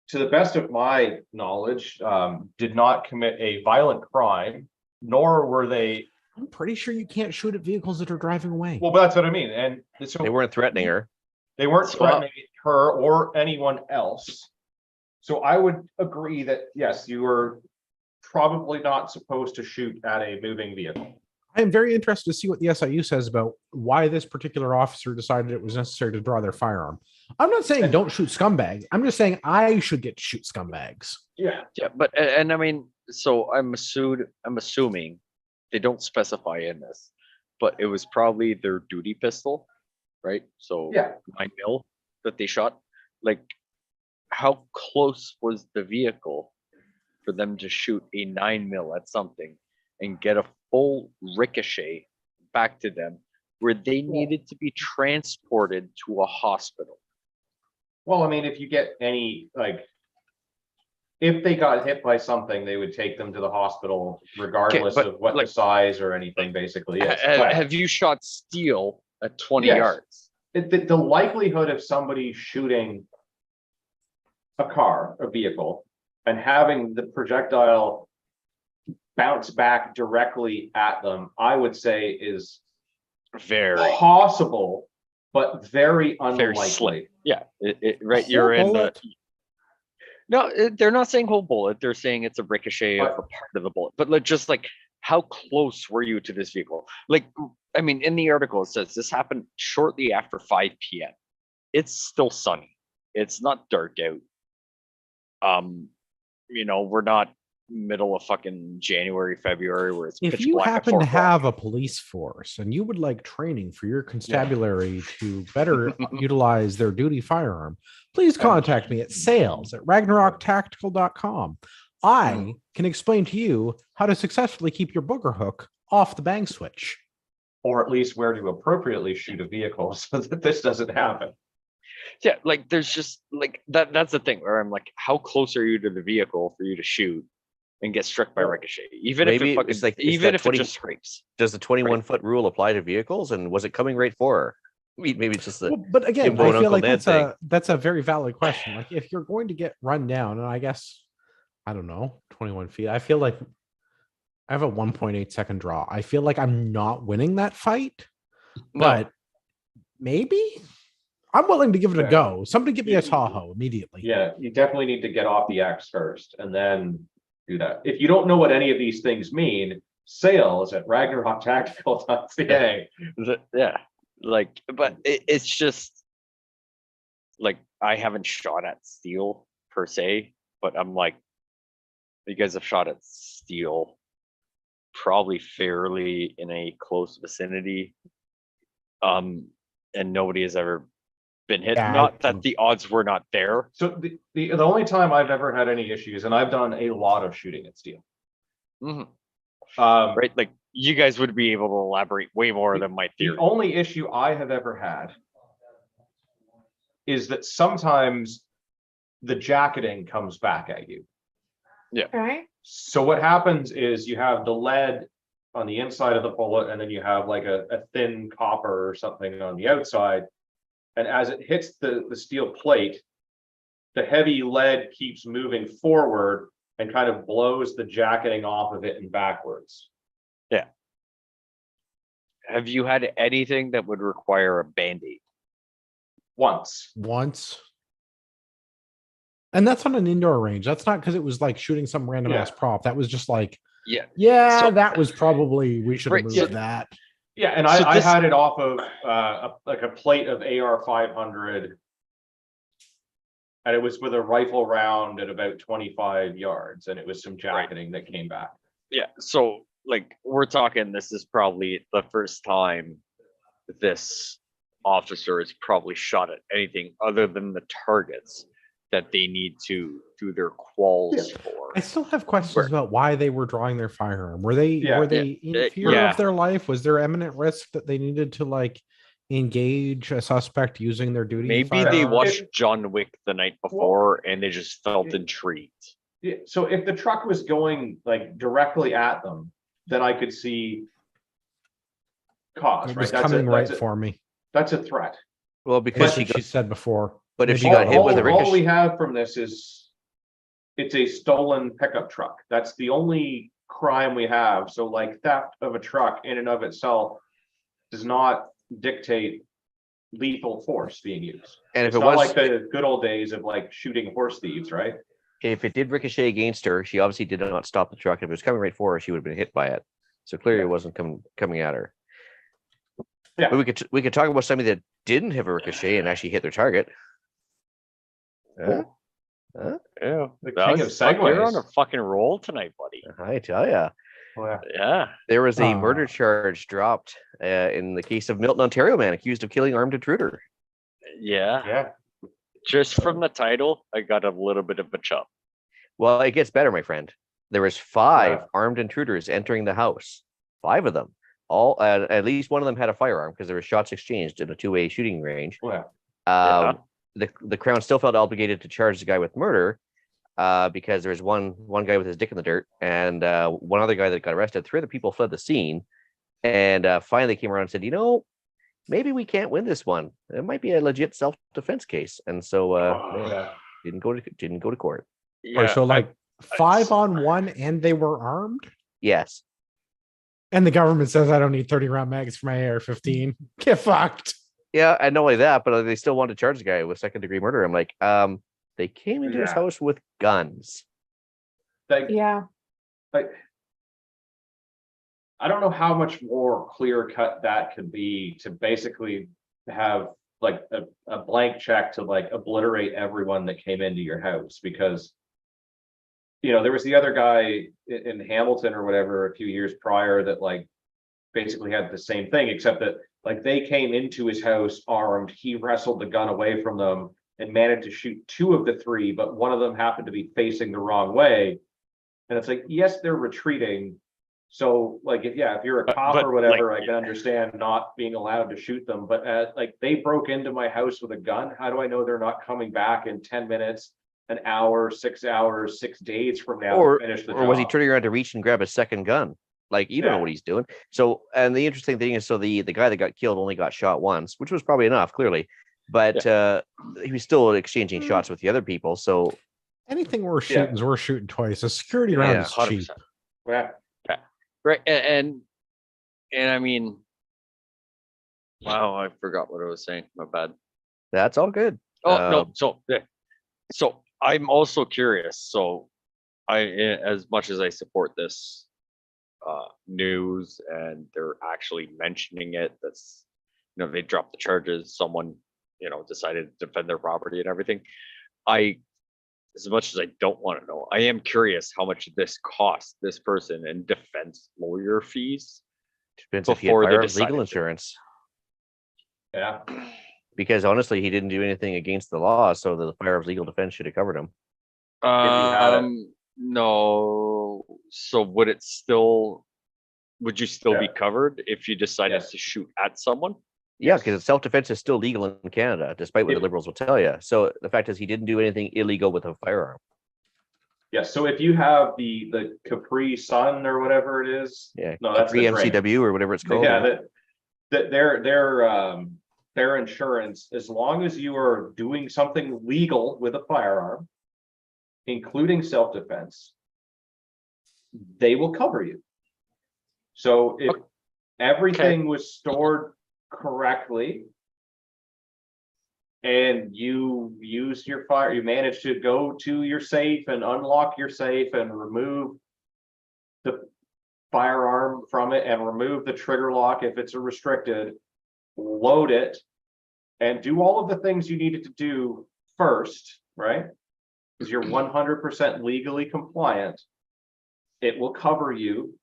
to the best of my knowledge, did not commit a violent crime, nor were they. I'm pretty sure you can't shoot at vehicles that are driving away. Well, that's what I mean, and so They weren't threatening her. they weren't So- threatening her or anyone else. So I would agree that yes, you were probably not supposed to shoot at a moving vehicle. I am very interested to see what the SIU says about why this particular officer decided it was necessary to draw their firearm. I'm not saying don't shoot scumbags. I'm just saying I should get to shoot scumbags. Yeah. Yeah, but and I mean, so I'm assuming they don't specify in this, but it was probably their duty pistol, right? So Yeah. 9 mil that they shot. Like, how close was the vehicle for them to shoot a 9 mil at something and get a full ricochet back to them where they needed to be transported to a hospital? Well, I mean, if you get any, like, if they got hit by something, they would take them to the hospital regardless but, of what the like, size or anything basically is. But Have you shot steel at 20 Yes. yards? the likelihood of somebody shooting a car, a vehicle, and having the projectile bounce back directly at them, I would say is Very, possible, but very very slim. unlikely. Yeah, right. whole You're in the. bullet? No, they're not saying whole bullet. They're saying it's a ricochet of But- a part of the bullet. But like, just like, how close were you to this vehicle? Like, I mean, in the article it says this happened shortly after 5 p.m. It's still sunny. It's not dark out. We're not middle of fucking January, February where it's If pitch you black at happen 4 to o'clock. have a police force and you would like training for your constabulary to better utilize their duty firearm, please contact me at sales@ragnaroktactical.com. I can explain to you how to successfully keep your booger hook off the bang switch. Or at least where to appropriately shoot a vehicle so that this doesn't happen. Yeah, like there's just like that's the thing where I'm like, how close are you to the vehicle for you to shoot and get struck by ricochet? Even if Maybe it fucking, it's like- it's even that if 20 it just scrapes. Does the 21-foot rule apply to vehicles? And was it coming right for her? Maybe it's just the Well, but again, Jimbo I and feel Uncle like Ned that's a very valid question. Like if you're going to get run down, and I guess I don't know, 21 feet. I feel like I have a 1.8 second draw. I feel like I'm not winning that fight, No. but maybe I'm willing to give it a Yeah. go. Somebody give me a Tahoe immediately. Yeah, you definitely need to get off the X first and then do that. If you don't know what any of these things mean, sales@ragnaroktactical.ca. Yeah, like, but it's just like, I haven't shot at steel per se, but I'm like, you guys have shot at steel probably fairly in a close vicinity, and nobody has ever been hit. Yeah, Not that the odds were not there. So the only time I've ever had any issues, and I've done a lot of shooting at steel. Mhm. Right. Right, like you guys would be able to elaborate way more than my The theory. only issue I have ever had is that sometimes the jacketing comes back at you. Okay. So what happens is you have the lead on the inside of the bullet, and then you have like a thin copper or something on the outside. And as it hits the steel plate, the heavy lead keeps moving forward and kind of blows the jacketing off of it and backwards. Have you had anything that would require a band-aid? Once. And that's on an indoor range. That's not because it was like shooting some random ass prop. That was just like, Yeah. So- that was probably, we should have Right, moved so- that. Yeah, and So I this- had it off of like a plate of AR 500. And it was with a rifle round at about 25 yards, and it was some jacketing that came back. Yeah, so like we're talking, this is probably the first time this officer has probably shot at anything other than the targets that they need to do their quals for. I still have questions about why they were drawing their firearm. Were they Yeah. in fear Yeah. of their life? Was there imminent risk that they needed to like engage a suspect using their duty? Maybe they firearm? watched John Wick the night before and they just felt intrigued. Yeah, so if the truck was going like directly at them, then I could see cause, It right? was coming right for me. That's a threat. well, because That's what she said before. but if Maybe she got hit with a All ricochet, we have from this is it's a stolen pickup truck. That's the only crime we have. So like theft of a truck in and of itself does not dictate lethal force being used. and if It's it not was, like the good old days of like shooting horse thieves, right? if it did ricochet against her, she obviously did not stop the truck. If it was coming right for her, she would have been hit by it. So clearly, Yeah. it wasn't coming at her. Yeah. But we could talk about somebody that didn't have a ricochet and actually hit their target. Yeah, The that king of was you're on a segues. fucking roll tonight, buddy. I tell ya. Well, Yeah. There was a murder Ah. charge dropped in the case of Milton, Ontario man accused of killing armed intruder. Yeah. yeah. Just from the title, I got a little bit of a chub. Well, it gets better, my friend. There was 5 Yeah. armed intruders entering the house. 5 of them. All at least one of them had a firearm because there were shots exchanged in a 2-way shooting range. Well, Yeah. The Crown still felt obligated to charge the guy with murder because there was one guy with his dick in the dirt and one other guy that got arrested. 3 other people fled the scene, and finally came around and said, maybe we can't win this one. It might be a legit self-defense case, and so yeah. didn't go to court. Or Yeah. so like 5 on 1 and they were armed. Yes. And the government says I don't need 30 round mags for my AR-15. Get fucked. Yeah, and not only that, but they still want to charge the guy with second-degree murder. I'm like, they came into his Yeah. house with guns. Like, Yeah. like, I don't know how much more clear cut that could be to basically have like a blank check to like obliterate everyone that came into your house, because there was the other guy in Hamilton or whatever a few years prior that like basically had the same thing, except that like they came into his house armed, he wrestled the gun away from them and managed to shoot 2 of the 3, but one of them happened to be facing the wrong way. And it's like, yes, they're retreating. So like, if you're a cop but, or whatever, like, I can understand not being allowed to shoot them. But like they broke into my house with a gun. How do I know they're not coming back in 10 minutes, an hour, 6 hours, 6 days from now Or to finish the or job? was he turning around to reach and grab a second gun? Like, you don't know Yeah. what he's doing. So, and the interesting thing is, so the guy that got killed only got shot once, which was probably enough, clearly. But he was still exchanging shots with the other people. So Anything we're shooting is we're shooting twice. A security Yeah, round is 100%. cheap. Yeah. Right. And I mean, wow, I forgot what I was saying. My bad. that's all good. Oh no. So I'm also curious. So as much as I support this news and they're actually mentioning it, that's they dropped the charges, someone decided to defend their property and everything. As much as I don't want to know, I am curious how much this cost this person in defense lawyer fees Depends if he had before they firearms decided legal to. insurance. Yeah. Because honestly, he didn't do anything against the law, so the firearms legal defense should have covered him. had it. No. So would you still be Yeah. covered if you decided Yes. to shoot at someone? Yeah, Yes. because self-defense is still legal in Canada, despite what If- the Liberals will tell you. So the fact is, he didn't do anything illegal with a firearm. Yeah. So if you have the Capri Sun or whatever it is, Yeah, no, that's the drink. MCW or whatever it's called. Yeah, that their insurance, as long as you are doing something legal with a firearm, including self-defense, they will cover you. So if everything was stored correctly and you use you manage to go to your safe and unlock your safe and remove the firearm from it and remove the trigger lock if it's a restricted, load it, and do all of the things you needed to do first, right? Because you're 100% legally compliant, it will cover you,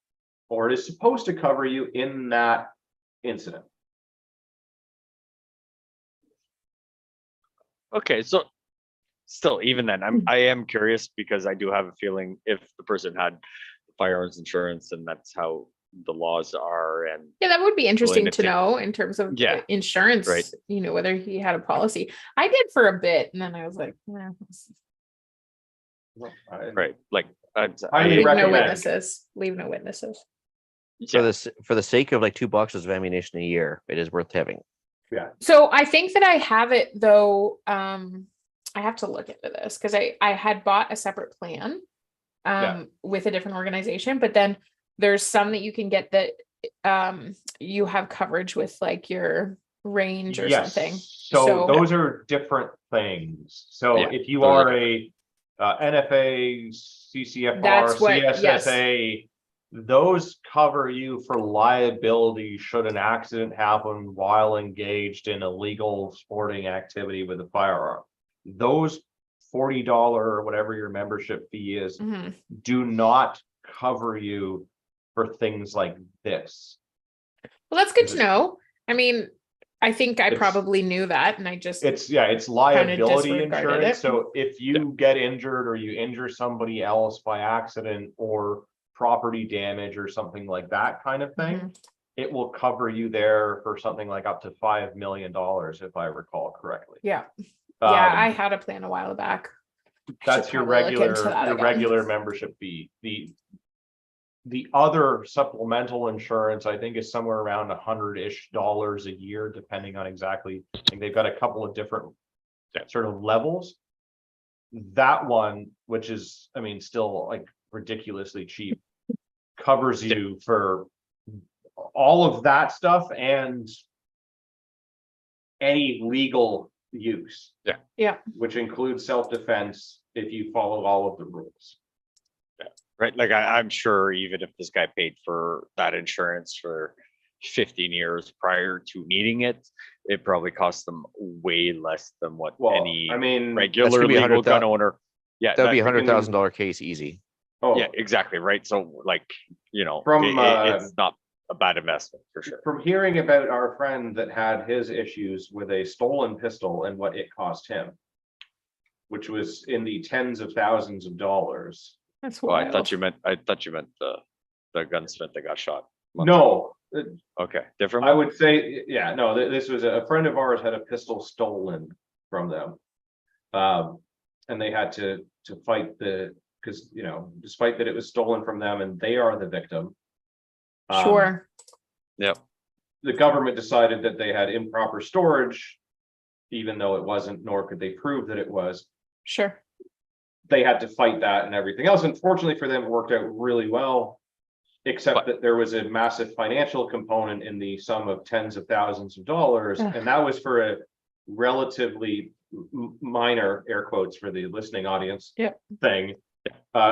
or it is supposed to cover you in that incident. Okay, so still, even then, I am curious because I do have a feeling if the person had firearms insurance and that's how the laws are, and Yeah, that would be interesting to to take- know in terms of Yeah, insurance, right. Whether he had a policy. I did for a bit, and then I was like, right, like Highly leave no recommend. witnesses. Leave no witnesses. For the sake of like 2 boxes of ammunition a year, it is worth having. So I think that I have it though. I have to look into this because I had bought a separate plan with a different organization, but then there's some that you can get that you have coverage with like your range or something. So those are different things. So Yeah, if you those are are a NFA, CCFR, That's what- CSSA, those cover you for liability should an accident happen while engaged in illegal sporting activity with a firearm. Those $40 or whatever your membership fee is, Mhm. do not cover you for things like this. Well, that's good Is to it- know. I mean, I think I It's- probably knew that, and I just It's liability disregarded insurance. it. So if you get injured or you injure somebody else by accident or property damage or something like that kind of thing, Mhm. it will cover you there for something like up to $5 million, if I recall correctly. Yeah. Yeah, I Um, had a plan a while back. I That's should your probably look into that regular again. membership fee. The other supplemental insurance, I think, is somewhere around $100-ish a year, depending on exactly. I think they've got a couple of different sort of levels. That one, which is, I mean, still like ridiculously cheap, covers you for all of that stuff and any legal use. Yeah. Which includes self-defense if you follow all of the rules. Right, like I'm sure even if this guy paid for that insurance for 15 years prior to needing it, it probably cost them way less than what Well, any I mean, regular be legal gun 100,000 owner. Yeah, That'd be that- $100,000 case easy. oh, Yeah, exactly. Right. So, like, From, it's not a bad investment for sure. from hearing about our friend that had his issues with a stolen pistol and what it cost him, which was in the tens of thousands of dollars. That's Oh, wild. I thought you meant the gunsmith that got shot. No, Okay, different I one? would say, yeah, no, this was a friend of ours had a pistol stolen from them. And they had to fight because, despite that it was stolen from them and they are the victim. Sure. Yep. The government decided that they had improper storage, even though it wasn't, nor could they prove that it was. Sure. They had to fight that and everything else. Unfortunately for them, it worked out really well, except that there was a massive financial component in the sum of tens of thousands of dollars. Ugh. And that was for a relatively minor, air quotes for the listening audience, Yep. thing.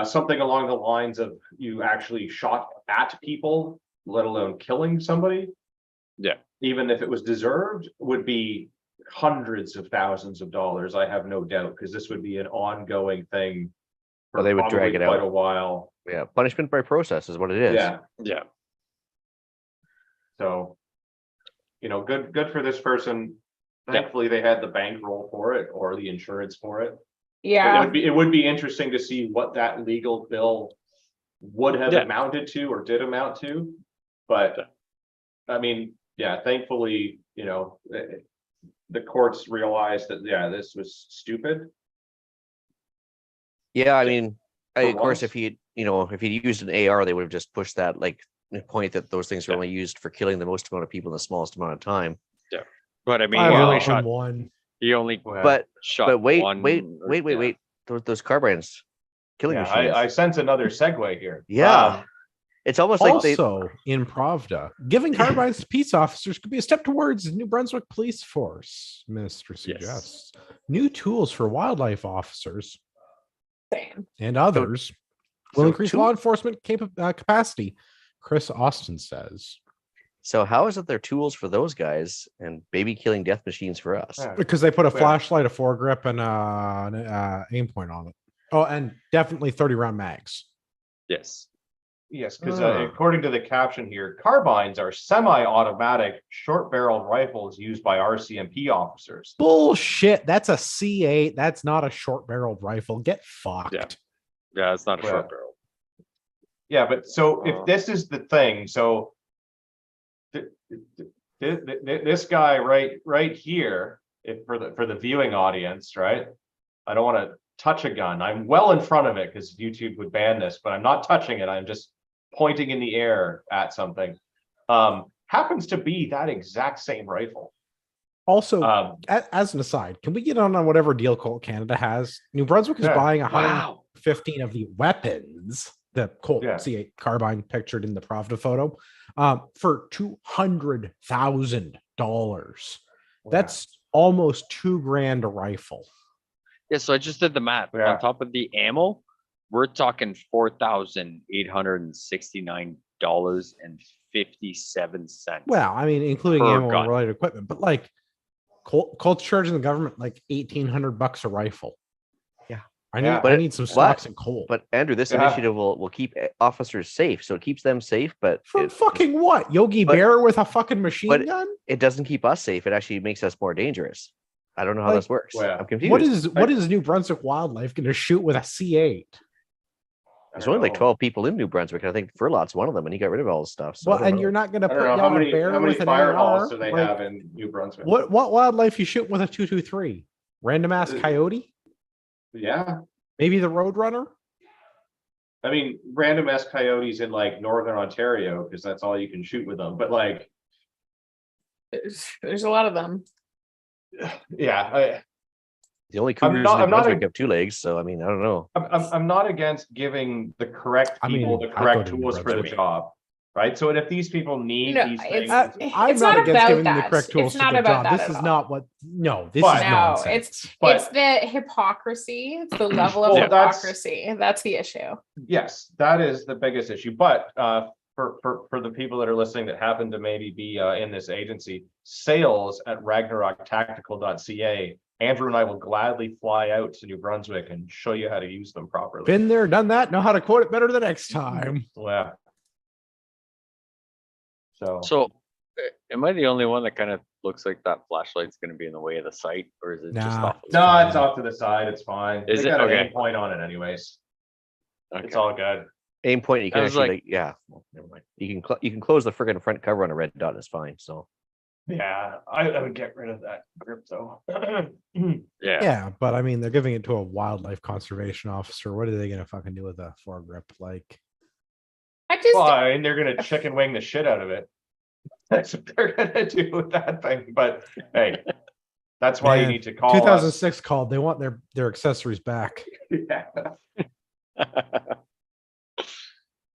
Something along the lines of you actually shot at people, let alone killing somebody. Yeah. Even if it was deserved, would be hundreds of thousands of dollars, I have no doubt, because this would be an ongoing thing for Well, they would drag probably it quite out. a while. Yeah, punishment by process is what it is. Yeah, Yeah. so good for this person. Thankfully, they had the bankroll for it or the insurance for it. Yeah. It would be interesting to see what that legal bill would have amounted to or did amount to. But I mean, yeah, thankfully, the courts realized that, this was stupid. Yeah, I mean, For of course, once. if he'd used an AR, they would have just pushed that point that those things are only used for killing the most amount of people in the smallest amount of time. But I mean, I he only want shot. one. He only But shot wait, one. wait. Yeah. Those carbines, killing Yeah, machines. I sense another segue here. Yeah. It's almost like they. Also, in Pravda, giving carbines to peace officers could be a step towards New Brunswick Police Force. Minister suggests new tools for wildlife officers Same. and others will so increase two- law enforcement capacity. Chris Austin says, So how is it they're tools for those guys and baby killing death machines for us? Yeah. because they put a Yeah. flashlight, a foregrip, and an aim point on it. Oh, and definitely 30-round mags. Yes. Yes, because Ah. according to the caption here, carbines are semi-automatic short-barreled rifles used by RCMP officers. Bullshit. That's a C8. That's not a short-barreled rifle. Get fucked. Yeah, it's not a Well, short barrel. Yeah, but so if this is the thing, so this guy right here, if for the viewing audience, right? I don't want to touch a gun. I'm well in front of it because YouTube would ban this, but I'm not touching it. I'm just pointing in the air at something. Happens to be that exact same rifle. Also, Um, as an aside, can we get on whatever deal Colt Canada has? New Brunswick is Yeah. buying Wow. 115 of the weapons, the Colt Yeah. C8 carbine pictured in the Pravda photo, for $200,000. That's almost $2,000 a rifle. Yeah, so I just did the math. Yeah. On top of the ammo, we're talking $4,869.57. Well, I mean, including Per ammo gun. and related equipment, but like Colt's charging the government like $1,800 a rifle. Yeah. Yeah. I need some stocks and coal. But Andrew, this Yeah. initiative will keep officers safe, so it keeps them safe. But From fucking what? Yogi but- Bear with a fucking machine but- gun? it doesn't keep us safe. It actually makes us more dangerous. I don't know how Like, this works. well, I'm confused. What is New Brunswick Wildlife going to shoot with a C8? There's only like 12 people in New Brunswick, and I think Furlot's one of them, and he got rid of all the stuff. So I Well, don't and know. you're not going to I put don't know down how a many bear with an fire AR. halls do they Like, have in New Brunswick? what wildlife you shoot with a 223? Random ass coyote? Yeah, Maybe the Roadrunner? I mean, random ass coyotes in like northern Ontario because that's all you can shoot with them. But like, There's a lot of them. yeah, The only cougars in not- New I'm not Brunswick a- have 2 legs, so I mean, I don't know. I'm not against giving the correct I mean, people the I'd correct go to New tools for the Brunswick. job, right? So if these people need No, these it's- things, I'm It's not not against about giving them the that. correct tools It's for not the about job. that This at is all. not what. No, this But- is No, nonsense. But- it's the hypocrisy. It's the level of Well, that's- hypocrisy. That's the issue. yes, that is the biggest issue. But for the people that are listening that happen to maybe be in this agency, sales at ragnaroktactical.ca. Andrew and I will gladly fly out to New Brunswick and show you how to use them properly. Been there, done that. Know how to quote it better the next time. Yeah. So So, am I the only one that kind of looks like that flashlight's going to be in the way of the site, or is it just Nah. off? of the no, side? it's off to the side. It's fine. Is They it? got an Okay. aim point on it anyways. Okay. It's all good. Aim point, you can I was actually, like- yeah. Well, never mind. You can close the friggin' front cover on a red dot. It's fine. So Yeah, I would get rid of that grip though. Yeah. Yeah, but I mean, they're giving it to a wildlife conservation officer. What are they going to fucking do with a foregrip? Like, I just Well, I mean, they're gonna chicken wing the shit out of it. That's what they're gonna do with that thing. But hey, that's why you Man, need to call us. 2006 called. They want their accessories back. Yeah,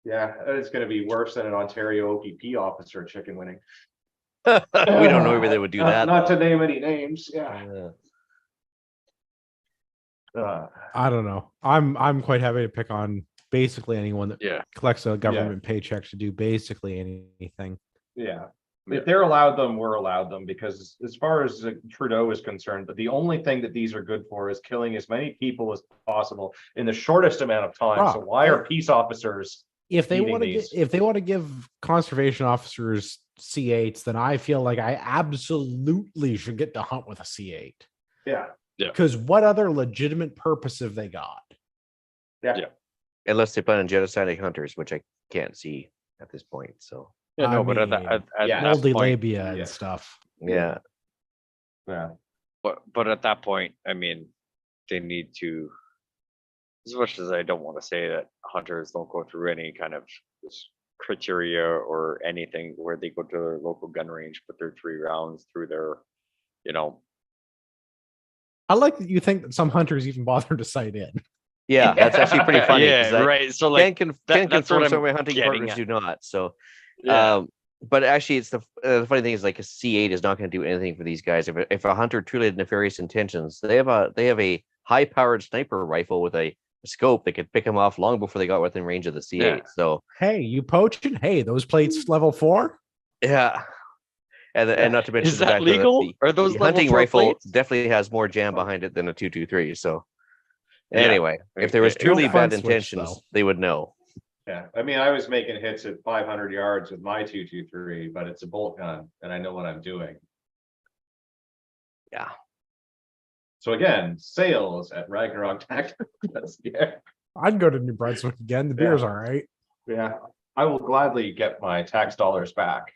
yeah, it's gonna be worse than an Ontario OPP officer chicken winning. we don't know whether they would do that. Not to though. name any names. Yeah. Yeah. I don't know. I'm quite happy to pick on basically anyone that Yeah. collects a government paycheck to do basically anything. Yeah. Yeah. If they're allowed them, we're allowed them because as far as Trudeau is concerned, but the only thing that these are good for is killing as many people as possible in the shortest amount of time. So Rob, why are peace officers? If they Eating want to these. if they want to give conservation officers C8s, then I feel like I absolutely should get to hunt with a C8. Yeah. Because what other legitimate purpose have they got? Unless they plan on genociding hunters, which I can't see at this point. So Yeah, I no, but at, mean, that at yeah. that point, Multi-labia yeah. and stuff. yeah, Yeah. but at that point, I mean, they need to. As much as I don't want to say that hunters don't go through any kind of criteria or anything where they go to their local gun range, put their 3 rounds through their, you know, I like that you think that some hunters even bother to sight in. yeah, that's actually pretty funny. 'cause yeah, I right. So Can, like, can that's confirm what some of I'm my hunting getting partners at. do not. So yeah, but actually, it's the funny thing is like a C8 is not going to do anything for these guys. If a hunter truly had nefarious intentions, they have a high powered sniper rifle with a scope that could pick them off long before they got within range of the C8. Yeah. So Hey, you poaching? Hey, those plates level 4? yeah, and not to mention is the that fact that legal? Are those the level hunting 4 rifle plates? definitely has more jam behind it than a 223. So Yeah. anyway, if there was It- truly Don't bad front switch, intentions, though. they would know. Yeah. I mean, I was making hits at 500 yards with my 223, but it's a bolt gun and I know what I'm doing. Yeah. So again, sales at Ragnarok Tactics. Yeah. I'd go to New Brunswick again. The Yeah. beer's all right. Yeah. I will gladly get my tax dollars back,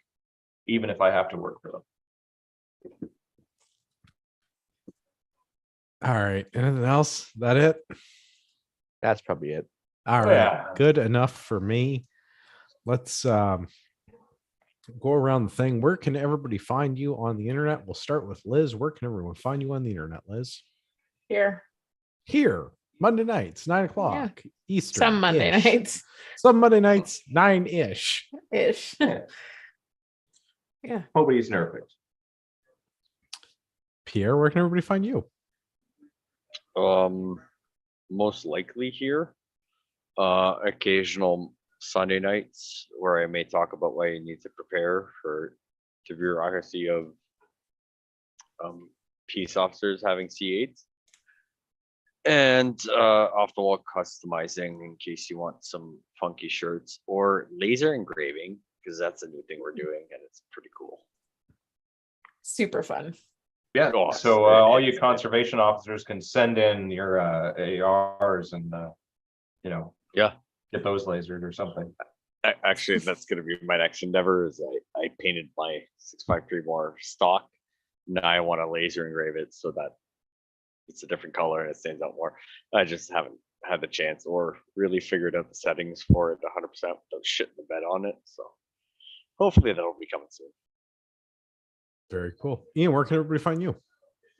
even if I have to work for them. All right. Anything else? That it? That's probably it. All right. Yeah. Good enough for me. Let's go around the thing. Where can everybody find you on the internet? We'll start with Liz. Where can everyone find you on the internet, Liz? here. Here, Monday nights, 9:00 Eastern. Some Monday nights Some Monday nights, 9-ish. ish. Yeah. Nobody's nervous. Pierre, where can everybody find you? Most likely here. Occasional Sunday nights where I may talk about why you need to prepare for the bureaucracy of peace officers having C8s. And off the wall customizing in case you want some funky shirts, or laser engraving, because that's a new thing we're doing and it's pretty cool. Super fun. Yeah, Oh, so it all is. you conservation officers can send in your ARs and Yeah. get those lasered or something. Actually, that's going to be my next endeavor. Is I painted my 653 more stock. Now I want to laser engrave it so that it's a different color and it stands out more. I just haven't had the chance or really figured out the settings for it 100% without shitting the bed on it. So hopefully that'll be coming soon. Very cool. Ian, where can everybody find you?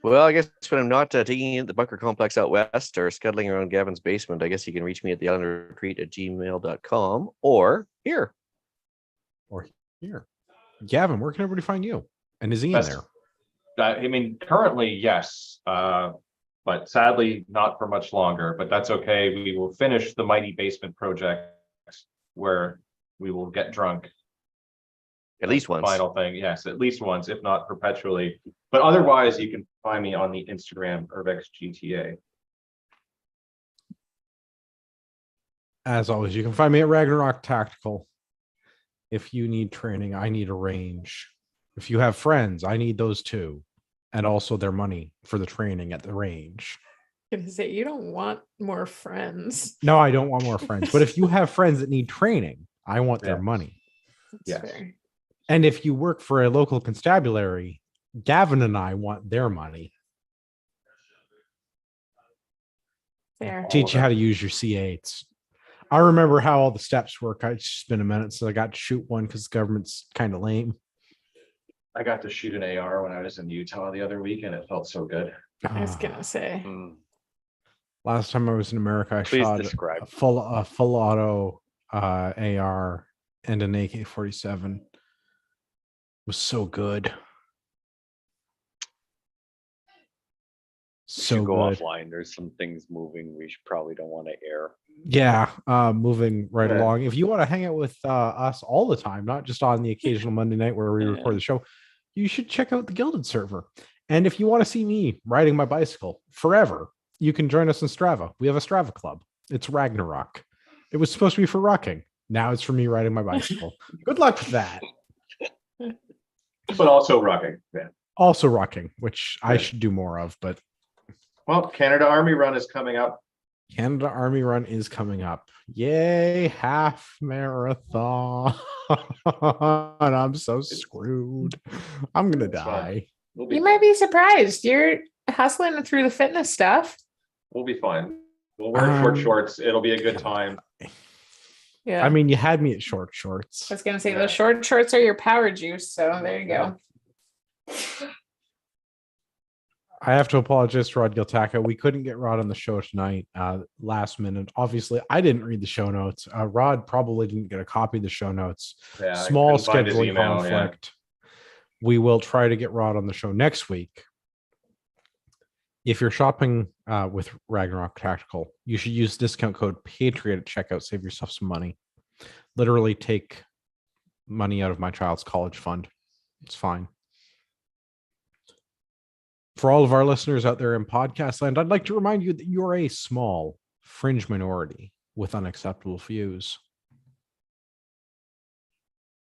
Well, I guess when I'm not taking in the bunker complex out west or scuttling around Gavin's basement, I guess you can reach me at theislandretreat@gmail.com or here. Or here. Gavin, where can everybody find you? And is Ian Best- there? I mean, currently, yes, but sadly not for much longer, but that's okay. We will finish the Mighty Basement project where we will get drunk. At least once. Final thing, yes, at least once, if not perpetually. But otherwise, you can find me on the Instagram UrbexGTA. As always, you can find me at Ragnarok Tactical. If you need training, I need a range. If you have friends, I need those too. And also their money for the training at the range. Gonna say you don't want more friends. No, I don't want more friends. But if you have friends that need training, I want their Yeah. money. That's Yes. fair. And if you work for a local constabulary, Gavin and I want their money. Fair. Teach you how to use your C8s. I remember how all the steps work. It's just been a minute, so I got to shoot one because the government's kind of lame. I got to shoot an AR when I was in Utah the other week, and it felt so good. I was gonna say. Last time I was in America, I Please shot describe. a full auto AR and an AK-47. It was so good. We So should go good. offline. There's some things moving we probably don't want to air. Yeah, moving right Yeah. along. If you want to hang out with us all the time, not just on the occasional Monday night where we record the show, you should check out the Gilded server. And if you want to see me riding my bicycle forever, you can join us in Strava. We have a Strava club. It's Ragnarok. It was supposed to be for rocking. Now it's for me riding my bicycle. Good luck with that. But also rocking. Yeah. Also rocking, which I Yeah. should do more of, but Well, Canada Army Run is coming up. Canada Army Run is coming up. Yay, half marathon. I'm so screwed. I'm gonna It's fine. die. We'll be You might be surprised. You're hustling through the fitness stuff. We'll be fine. We'll wear short Um, shorts. It'll be a good time. Yeah. I mean, you had me at short shorts. I was gonna say Yeah. those short shorts are your power juice. So there you go. I have to apologize to Rod Giltaca. We couldn't get Rod on the show tonight, last minute. Obviously, I didn't read the show notes. Rod probably didn't get a copy of the show notes. Yeah, I Small couldn't find his scheduling email, yeah. conflict. We will try to get Rod on the show next week. If you're shopping with Ragnarok Tactical, you should use discount code Patriot at checkout. Save yourself some money. Literally take money out of my child's college fund. It's fine. For all of our listeners out there in podcast land, I'd like to remind you that you're a small fringe minority with unacceptable views.